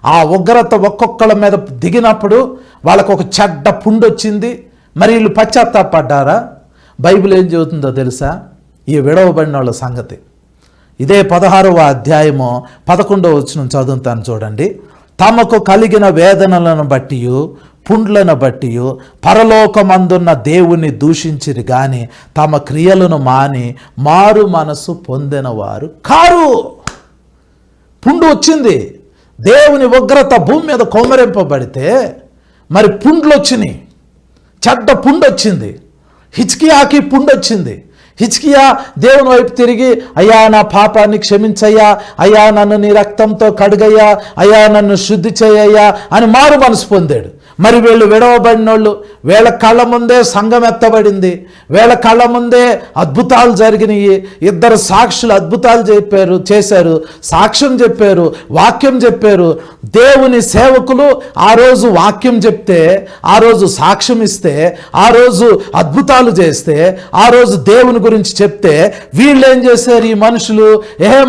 ఆ ఉగ్రత ఒక్కొక్కళ్ళ మీద దిగినప్పుడు వాళ్ళకు ఒక చెడ్డ పుండు వచ్చింది. మరి వీళ్ళు పశ్చాత్తాపడ్డారా? బైబిల్ ఏం చెబుతుందో తెలుసా? ఈ విడవబడిన వాళ్ళ సంగతి. ఇదే 16వ అధ్యాయము 11వ వచనం చదువుతాను చూడండి. తమకు కలిగిన వేదనలను బట్టి పుండ్లను బట్టి పరలోకమందున్న దేవుని దూషించిరి గాని తమ క్రియలను మాని మారు మనసు పొందిన వారు కారు. పుండు వచ్చింది, దేవుని ఉగ్రత భూమి మీద కొమ్మరింపబడితే మరి పుండ్లు వచ్చినాయి, చెడ్డ పుండు వచ్చింది. హిజ్కియాకి పుండు వచ్చింది. హిజ్కియా దేవుని వైపు తిరిగి, అయ్యా నా పాపాన్ని క్షమించయ్యా, అయ్యా నన్ను నీ రక్తంతో కడుగయ్యా, అయ్యా నన్ను శుద్ధి చేయయ్యా అని మారు మనసు పొందాడు. మరి వీళ్ళు విడవబడిన వాళ్ళు, వీళ్ళ కళ్ళ ముందే సంఘం ఎత్తబడింది, వీళ్ళ కళ్ళ ముందే అద్భుతాలు జరిగినాయి. ఇద్దరు సాక్షులు అద్భుతాలు చేశారు, సాక్ష్యం చెప్పారు, వాక్యం చెప్పారు. దేవుని సేవకులు ఆ రోజు వాక్యం చెప్తే, ఆ రోజు సాక్ష్యం ఇస్తే, ఆ రోజు అద్భుతాలు చేస్తే, ఆ రోజు దేవుని గురించి చెప్తే, వీళ్ళు ఏం చేశారు? ఈ మనుషులు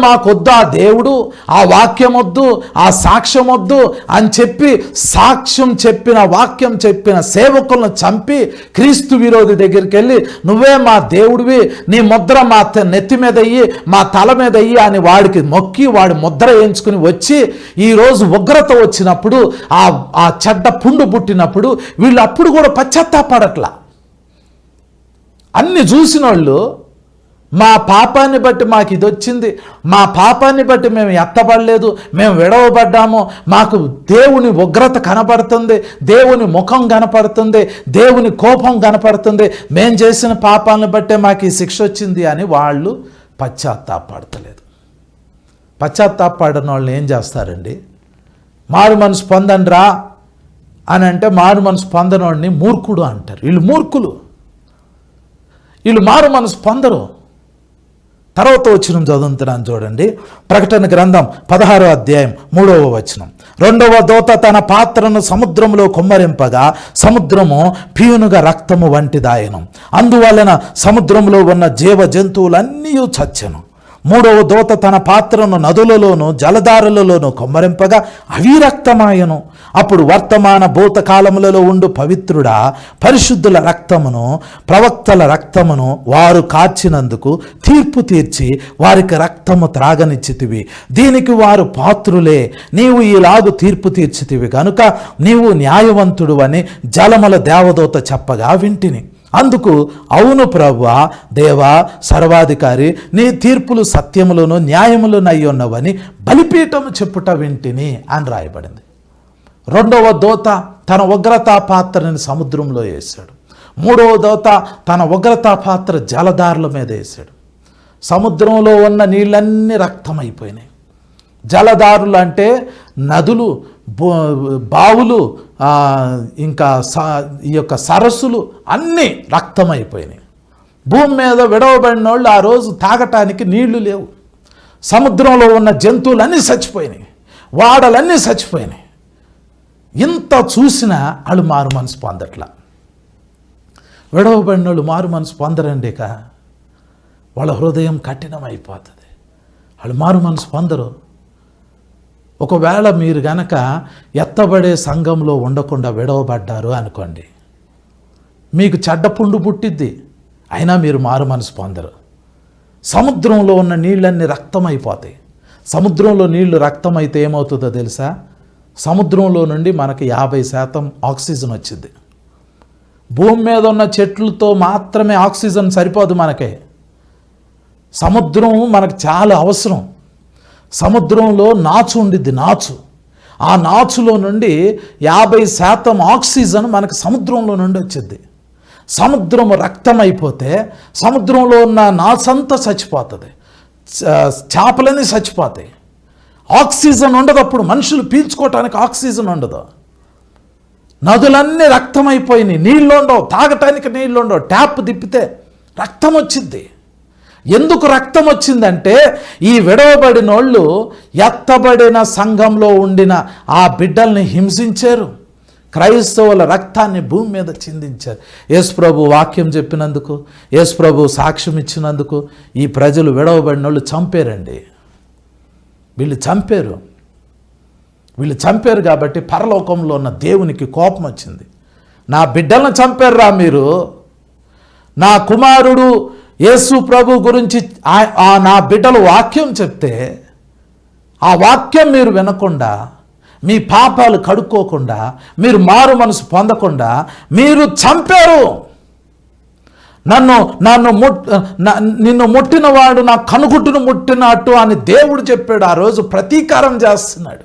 మాకొద్దు ఆ దేవుడు, ఆ వాక్యం వద్దు, ఆ సాక్ష్యం వద్దు అని చెప్పి సాక్ష్యం చెప్పిన, వాక్యం చెప్పిన సేవకులను చంపి క్రీస్తు విరోధి దగ్గరికి వెళ్ళి, నువ్వే మా దేవుడివి, నీ ముద్ర మా నెత్తి మీద అయ్యి, మా తల మీద అయ్యి అని వాడికి మొక్కి వాడి ముద్ర వేయించుకుని వచ్చి, ఈరోజు ఉగ్రత వచ్చినప్పుడు, ఆ చెడ్డ పుండు పుట్టినప్పుడు వీళ్ళు అప్పుడు కూడా పశ్చాత్తాపడట్లా. అన్ని చూసిన వాళ్ళు, మా పాపాన్ని బట్టి మాకు ఇది వచ్చింది, మా పాపాన్ని బట్టి మేము ఎత్తబడలేదు, మేము విడవబడ్డాము, మాకు దేవుని ఉగ్రత కనపడుతుంది, దేవుని ముఖం కనపడుతుంది, దేవుని కోపం కనపడుతుంది, మేము చేసిన పాపాలను బట్టే మాకు ఈ శిక్ష వచ్చింది అని వాళ్ళు పశ్చాత్తాపడతలేదు. పశ్చాత్తాపడిన వాళ్ళని ఏం చేస్తారండి? మారు మనసు పొందండి రా అని అంటే మారు మనసు పొందనోడిని మూర్ఖుడు అంటారు. వీళ్ళు మూర్ఖులు, వీళ్ళు మారు మనసు పొందరు. తర్వాత వచనం చదువుతున్నాను చూడండి. ప్రకటన గ్రంథం 16వ అధ్యాయం 3వ వచనం. రెండవ దూత తన పాత్రను సముద్రంలో కుమ్మరింపగా సముద్రము పీనుగా రక్తము వంటిదాయను, అందువలన సముద్రంలో ఉన్న జీవ జంతువులన్నీ చచ్చెను. మూడవ దూత తన పాత్రను నదులలోను జలధారలలోను కుమ్మరింపగా అవి రక్తమాయను. అప్పుడు వర్తమాన భూతకాలములలో ఉండు పవిత్రుడా, పరిశుద్ధుల రక్తమును ప్రవక్తల రక్తమును వారు కార్చినందుకు తీర్పు తీర్చి వారికి రక్తము త్రాగనిచ్చితివి, దీనికి వారు పాత్రులే. నీవు ఈలాగు తీర్పు తీర్చితివి గనుక నీవు న్యాయవంతుడు అని జలముల దేవదూత చెప్పగా వింటిని. అందుకు అవును ప్రభువా, దేవా, సర్వాధికారి, నీ తీర్పులు సత్యములను న్యాయములను అయి ఉన్నవని బలిపీఠము చెప్పుట వింటిని అని రాయబడింది. రెండవ దూత తన ఉగ్రతా పాత్రని సముద్రంలో వేశాడు. మూడవ దూత తన ఉగ్రతా పాత్ర జలధారల మీద వేశాడు. సముద్రంలో ఉన్న నీళ్ళన్నీ రక్తమైపోయినాయి. జలధారులు అంటే నదులు, బావులు, ఇంకా ఈ యొక్క సరస్సులు అన్నీ రక్తమైపోయినాయి. భూమి మీద విడవబడిన వాళ్ళు ఆ రోజు తాగటానికి నీళ్లు లేవు. సముద్రంలో ఉన్న జంతువులన్నీ చచ్చిపోయినాయి, వాడలన్నీ చచ్చిపోయినాయి. ఇంత చూసినా వాళ్ళు మారు మనసు పొందట్లా. విడవబడిన వాళ్ళు మారు మనసు పొందరండి. వాళ్ళ హృదయం కఠినమైపోతుంది, వాళ్ళు మారు మనసు పొందరు. ఒకవేళ మీరు గనక ఎత్తబడే సంఘంలో ఉండకుండా విడవబడ్డారు అనుకోండి, మీకు చెడ్డ పుండు పుట్టిద్ది, అయినా మీరు మారు మనసు పొందరు. సముద్రంలో ఉన్న నీళ్ళన్నీ రక్తమైపోతాయి. సముద్రంలో నీళ్లు రక్తమైతే ఏమవుతుందో తెలుసా? సముద్రంలో నుండి మనకి 50% ఆక్సిజన్ వచ్చింది. భూమి మీద ఉన్న చెట్లతో మాత్రమే ఆక్సిజన్ సరిపోదు మనకే. సముద్రం మనకు చాలా అవసరం. సముద్రంలో నాచు ఉండిద్ది, నాచు. ఆ నాచులో నుండి 50% ఆక్సిజన్ మనకు సముద్రంలో నుండి వచ్చింది. సముద్రం రక్తమైపోతే సముద్రంలో ఉన్న నాచంతా చచ్చిపోతుంది, చేపలన్నీ చచ్చిపోతాయి. ఆక్సిజన్ ఉండదు, అప్పుడు మనుషులు పీల్చుకోవటానికి ఆక్సిజన్ ఉండదు. నదులన్నీ రక్తమైపోయినాయి, నీళ్ళు ఉండవు, తాగటానికి నీళ్ళు ఉండవు. ట్యాప్ తిప్పితే రక్తం వచ్చింది. ఎందుకు రక్తం వచ్చిందంటే ఈ విడవబడిన వాళ్ళు ఎత్తబడిన సంఘంలో ఉండిన ఆ బిడ్డల్ని హింసించారు, క్రైస్తవుల రక్తాన్ని భూమి మీద చిందించారు. యేసు ప్రభు వాక్యం చెప్పినందుకు, యేసు ప్రభు సాక్ష్యం ఇచ్చినందుకు ఈ ప్రజలు విడవబడిన వాళ్ళు చంపారండి. వీళ్ళు చంపారు కాబట్టి పరలోకంలో ఉన్న దేవునికి కోపం వచ్చింది. నా బిడ్డలను చంపారురా మీరు, నా కుమారుడు యేసు ప్రభు గురించి నా బిడ్డలు వాక్యం చెప్తే ఆ వాక్యం మీరు వినకుండా, మీ పాపాలు కడుక్కోకుండా, మీరు మారు మనసు పొందకుండా మీరు చంపారు. నిన్ను ముట్టినవాడు నా కనుగుట్టును ముట్టినట్టు అని దేవుడు చెప్పాడు. ఆ రోజు ప్రతీకారం చేస్తున్నాడు.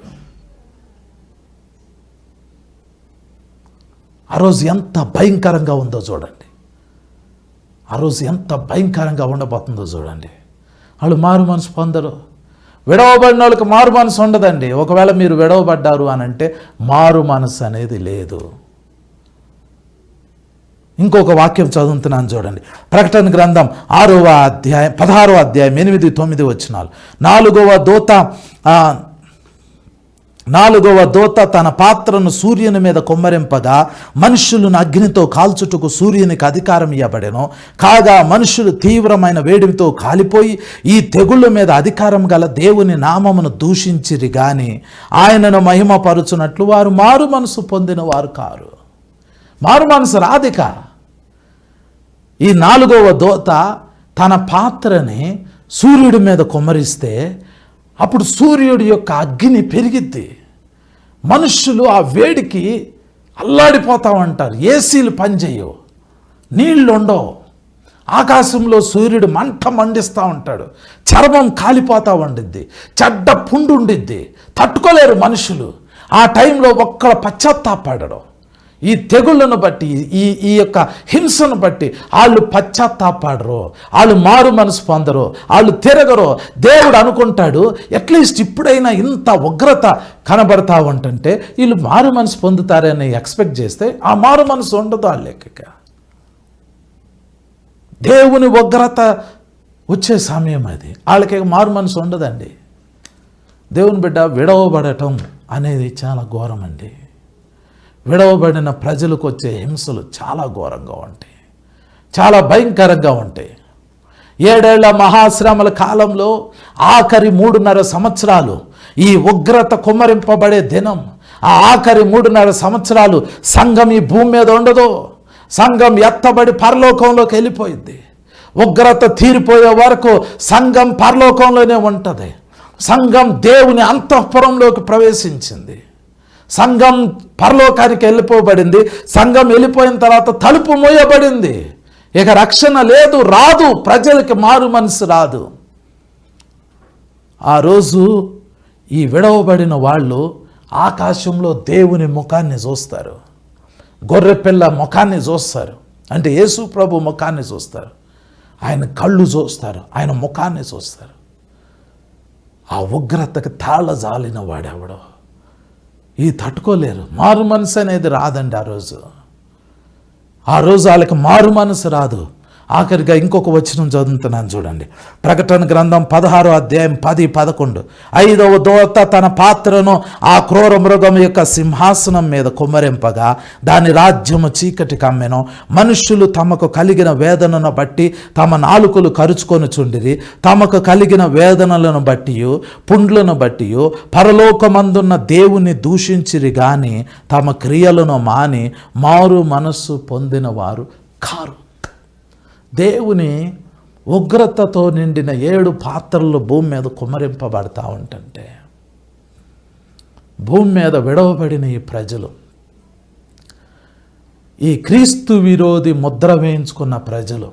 ఆ రోజు ఎంత భయంకరంగా ఉందో చూడండి. ఆ రోజు ఎంత భయంకరంగా ఉండబోతుందో చూడండి. వాళ్ళు మారు మనసు పొందరు. విడవబడిన వాళ్ళకి మారు మనసు ఉండదండి. ఒకవేళ మీరు విడవబడ్డారు అని అంటే మారు మనసు అనేది లేదు. ఇంకొక వాక్యం చదువుతున్నాను చూడండి. ప్రకటన గ్రంథం 6వ అధ్యాయం 16వ అధ్యాయం 8-9 వచనాలు. నాలుగవ దూత తన పాత్రను సూర్యుని మీద కొమ్మరింపగా మనుష్యులను అగ్నితో కాల్చుటకు సూర్యునికి అధికారం ఇవ్వబడెను. కాగా మనుషులు తీవ్రమైన వేడిమితో కాలిపోయి ఈ తెగుళ్ళ మీద అధికారం గల దేవుని నామమును దూషించిరి గాని ఆయనను మహిమపరుచునట్లు వారు మారు మనసు పొందిన వారు కారు. మారు మనసు రాదిక. ఈ 4వ దూత తన పాత్రని సూర్యుడి మీద కొమ్మరిస్తే అప్పుడు సూర్యుడి యొక్క అగ్ని పెరిగిద్ది. మనుష్యులు ఆ వేడికి అల్లాడిపోతూ ఉంటారు. ఏసీలు పనిచేయవు, నీళ్ళు ఉండవు, ఆకాశంలో సూర్యుడు మండిస్తూ ఉంటాడు, చర్మం కాలిపోతూ ఉండిద్ది, చెడ్డ పుండు ఉండిద్ది, తట్టుకోలేరు మనుషులు. ఆ టైంలో ఒక్కడు పశ్చాత్తాపడడం. ఈ తెగుళ్ళను బట్టి, ఈ యొక్క హింసను బట్టి వాళ్ళు పశ్చాత్తాపడరు, వాళ్ళు మారు మనసు పొందరు, వాళ్ళు తిరగరు. దేవుడు అనుకుంటాడు అట్లీస్ట్ ఇప్పుడైనా ఇంత ఉగ్రత కనబడతా ఉంటుంటే వీళ్ళు మారు మనసు పొందుతారని ఎక్స్పెక్ట్ చేస్తే ఆ మారు మనసు ఉండదు వాళ్ళకి. దేవుని ఉగ్రత వచ్చే సమయం అది, వాళ్ళకి మారు మనసు ఉండదండి. దేవుని బిడ్డ విడవబడటం అనేది చాలా ఘోరం అండి. విడవబడిన ప్రజలకు వచ్చే హింసలు చాలా ఘోరంగా ఉంటాయి, చాలా భయంకరంగా ఉంటాయి. 7 ఏళ్ల మహాశ్రమల కాలంలో ఆఖరి 3.5 సంవత్సరాలు ఈ ఉగ్రత కుమ్మరింపబడే దినం. ఆ ఆఖరి 3.5 సంవత్సరాలు సంఘం ఈ భూమి మీద ఉండదు. సంఘం ఎత్తబడి పరలోకంలోకి వెళ్ళిపోయింది. ఉగ్రత తీరిపోయే వరకు సంఘం పరలోకంలోనే ఉంటుంది. సంఘం దేవుని అంతఃపురంలోకి ప్రవేశించింది. సంఘం పరలోకానికి వెళ్ళిపోబడింది. సంఘం వెళ్ళిపోయిన తర్వాత తలుపు మూయబడింది. ఇక రక్షణ లేదు, రాదు, ప్రజలకి మారు మనసు రాదు. ఆ రోజు ఈ విడవబడిన వాళ్ళు ఆకాశంలో దేవుని ముఖాన్ని చూస్తారు, గొర్రెపిల్ల ముఖాన్ని చూస్తారు, అంటే యేసు ప్రభు ముఖాన్ని చూస్తారు, ఆయన కళ్ళు చూస్తారు, ఆయన ముఖాన్ని చూస్తారు. ఆ ఉగ్రతకి తాళజాలిన వాడెవడో ఈ తట్టుకోలేరు. మారు మనసు అనేది రాదండి. ఆ రోజు వాళ్ళకి మారు మనసు రాదు. ఆఖరిగా ఇంకొక వచనం చదువుతున్నాను చూడండి. ప్రకటన గ్రంథం 16వ అధ్యాయం 10-11. 5వ దూత తన పాత్రను ఆ క్రూర మృగం యొక్క సింహాసనం మీద కుమ్మరింపగా దాని రాజ్యము చీకటి కమ్మెను. మనుష్యులు తమకు కలిగిన వేదనను బట్టి తమ నాలుకలు కరుచుకొని చుండిరి. తమకు కలిగిన వేదనలను బట్టి పుండ్లను బట్టి పరలోకమందున్న దేవుని దూషించిరి గాని తమ క్రియలను మాని మారు మనస్సు పొందిన వారు కారు. దేవుని ఉగ్రతతో నిండిన 7 పాత్రలు భూమి మీద కుమ్మరింపబడతా ఉంటుంటే, భూమి మీద విడవబడిన ఈ ప్రజలు, ఈ క్రీస్తు విరోధి ముద్ర వేయించుకున్న ప్రజలు,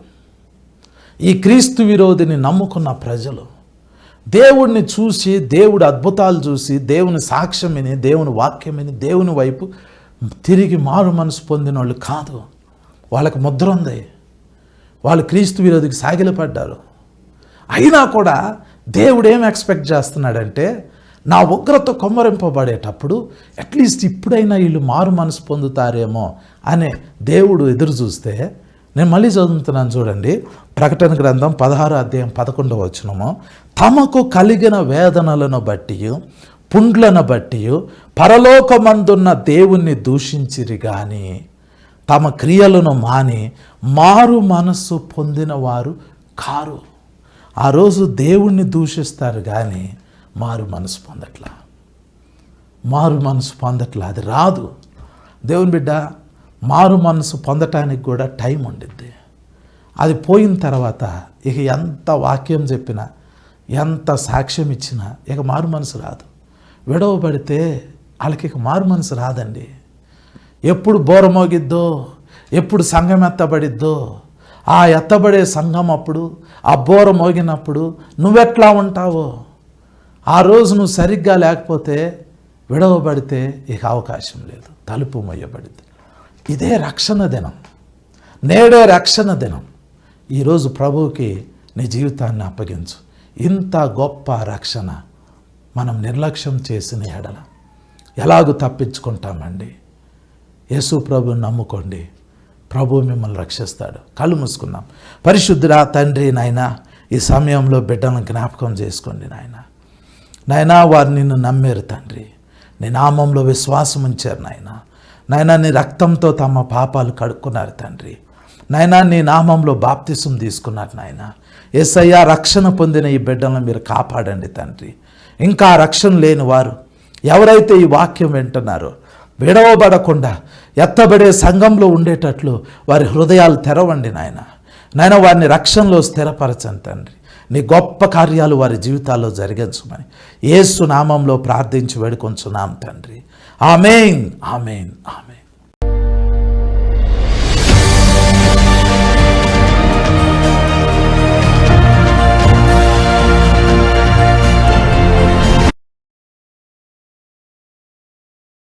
ఈ క్రీస్తు విరోధిని నమ్ముకున్న ప్రజలు, దేవుడిని చూసి, దేవుడి అద్భుతాలు చూసి, దేవుని సాక్ష్యమిని, దేవుని వాక్యమిని, దేవుని వైపు తిరిగి మారు మనసు పొందిన వాళ్ళు కాదు. వాళ్ళకి ముద్ర ఉంది. వాళ్ళు క్రీస్తు విరోధికి సాగిలపడ్డారు. అయినా కూడా దేవుడు ఏం ఎక్స్పెక్ట్ చేస్తున్నాడంటే, నా ఉగ్రత కొమ్మరింపబడేటప్పుడు అట్లీస్ట్ ఇప్పుడైనా వీళ్ళు మారు మనసు పొందుతారేమో అనే దేవుడు ఎదురు చూస్తే, నేను మళ్ళీ చదువుతున్నాను చూడండి. ప్రకటన గ్రంథం 16వ అధ్యాయం 11వ వచనము. తమకు కలిగిన వేదనలను బట్టి పుండ్లను బట్టి పరలోకమందున్న దేవుణ్ణి దూషించిరి గాని తమ క్రియలను మాని మారు మనస్సు పొందిన వారు కారు. ఆ రోజు దేవుణ్ణి దూషిస్తారు కానీ మారు మనసు పొందట్లా, మారు మనసు పొందట్లా. అది రాదు. దేవుని బిడ్డ, మారు మనసు పొందటానికి కూడా టైం ఉండిద్ది. అది పోయిన తర్వాత ఇక ఎంత వాక్యం చెప్పినా, ఎంత సాక్ష్యం ఇచ్చినా ఇక మారు మనసు రాదు. విడవబడితే వాళ్ళకి ఇక మారు మనసు రాదండి. ఎప్పుడు బోర మోగిద్దో, ఎప్పుడు సంఘం ఎత్తబడిద్దో, ఆ ఎత్తబడే సంఘం అప్పుడు, ఆ బోర మోగినప్పుడు నువ్వెట్లా ఉంటావో, ఆ రోజు నువ్వు సరిగ్గా లేకపోతే విడవబడితే ఇక అవకాశం లేదు, తలుపు మొయ్యబడింది. ఇదే రక్షణ దినం, నేడే రక్షణ దినం. ఈరోజు ప్రభువుకి నీ జీవితాన్ని అప్పగించు. ఇంత గొప్ప రక్షణ మనం నిర్లక్ష్యం చేసిన ఎడల ఎలాగూ తప్పించుకుంటామండి. యేసు ప్రభువుని నమ్ముకోండి. ప్రభు మిమ్మల్ని రక్షిస్తాడు. కళ్ళు మూసుకుందాం. పరిశుద్ధుడా తండ్రి, నాయన ఈ సమయంలో బిడ్డలను జ్ఞాపకం చేసుకోండి నాయన. నాయన వారు నిన్ను నమ్మారు తండ్రి, నీ నామంలో విశ్వాసం ఉంచారు నాయన. నాయన నీ రక్తంతో తమ పాపాలు కడుక్కున్నారు తండ్రి. నాయన నీ నామంలో బాప్తిసం తీసుకున్నారు నాయన. యేసయ్య, రక్షణ పొందిన ఈ బిడ్డలను మీరు కాపాడండి తండ్రి. ఇంకా రక్షణ లేని వారు ఎవరైతే ఈ వాక్యం వింటున్నారో విడవబడకుండా ఎత్తబడే సంఘంలో ఉండేటట్లు వారి హృదయాలు తెరవండి నాయన. నాయన వారిని రక్షణలో స్థిరపరచండి తండ్రి. నీ గొప్ప కార్యాలు వారి జీవితాల్లో జరిగించమని యేసు నామంలో ప్రార్థించి వేడుకొంచున్నాం తండ్రి. ఆమేన్, ఆమేన్, ఆమేన్.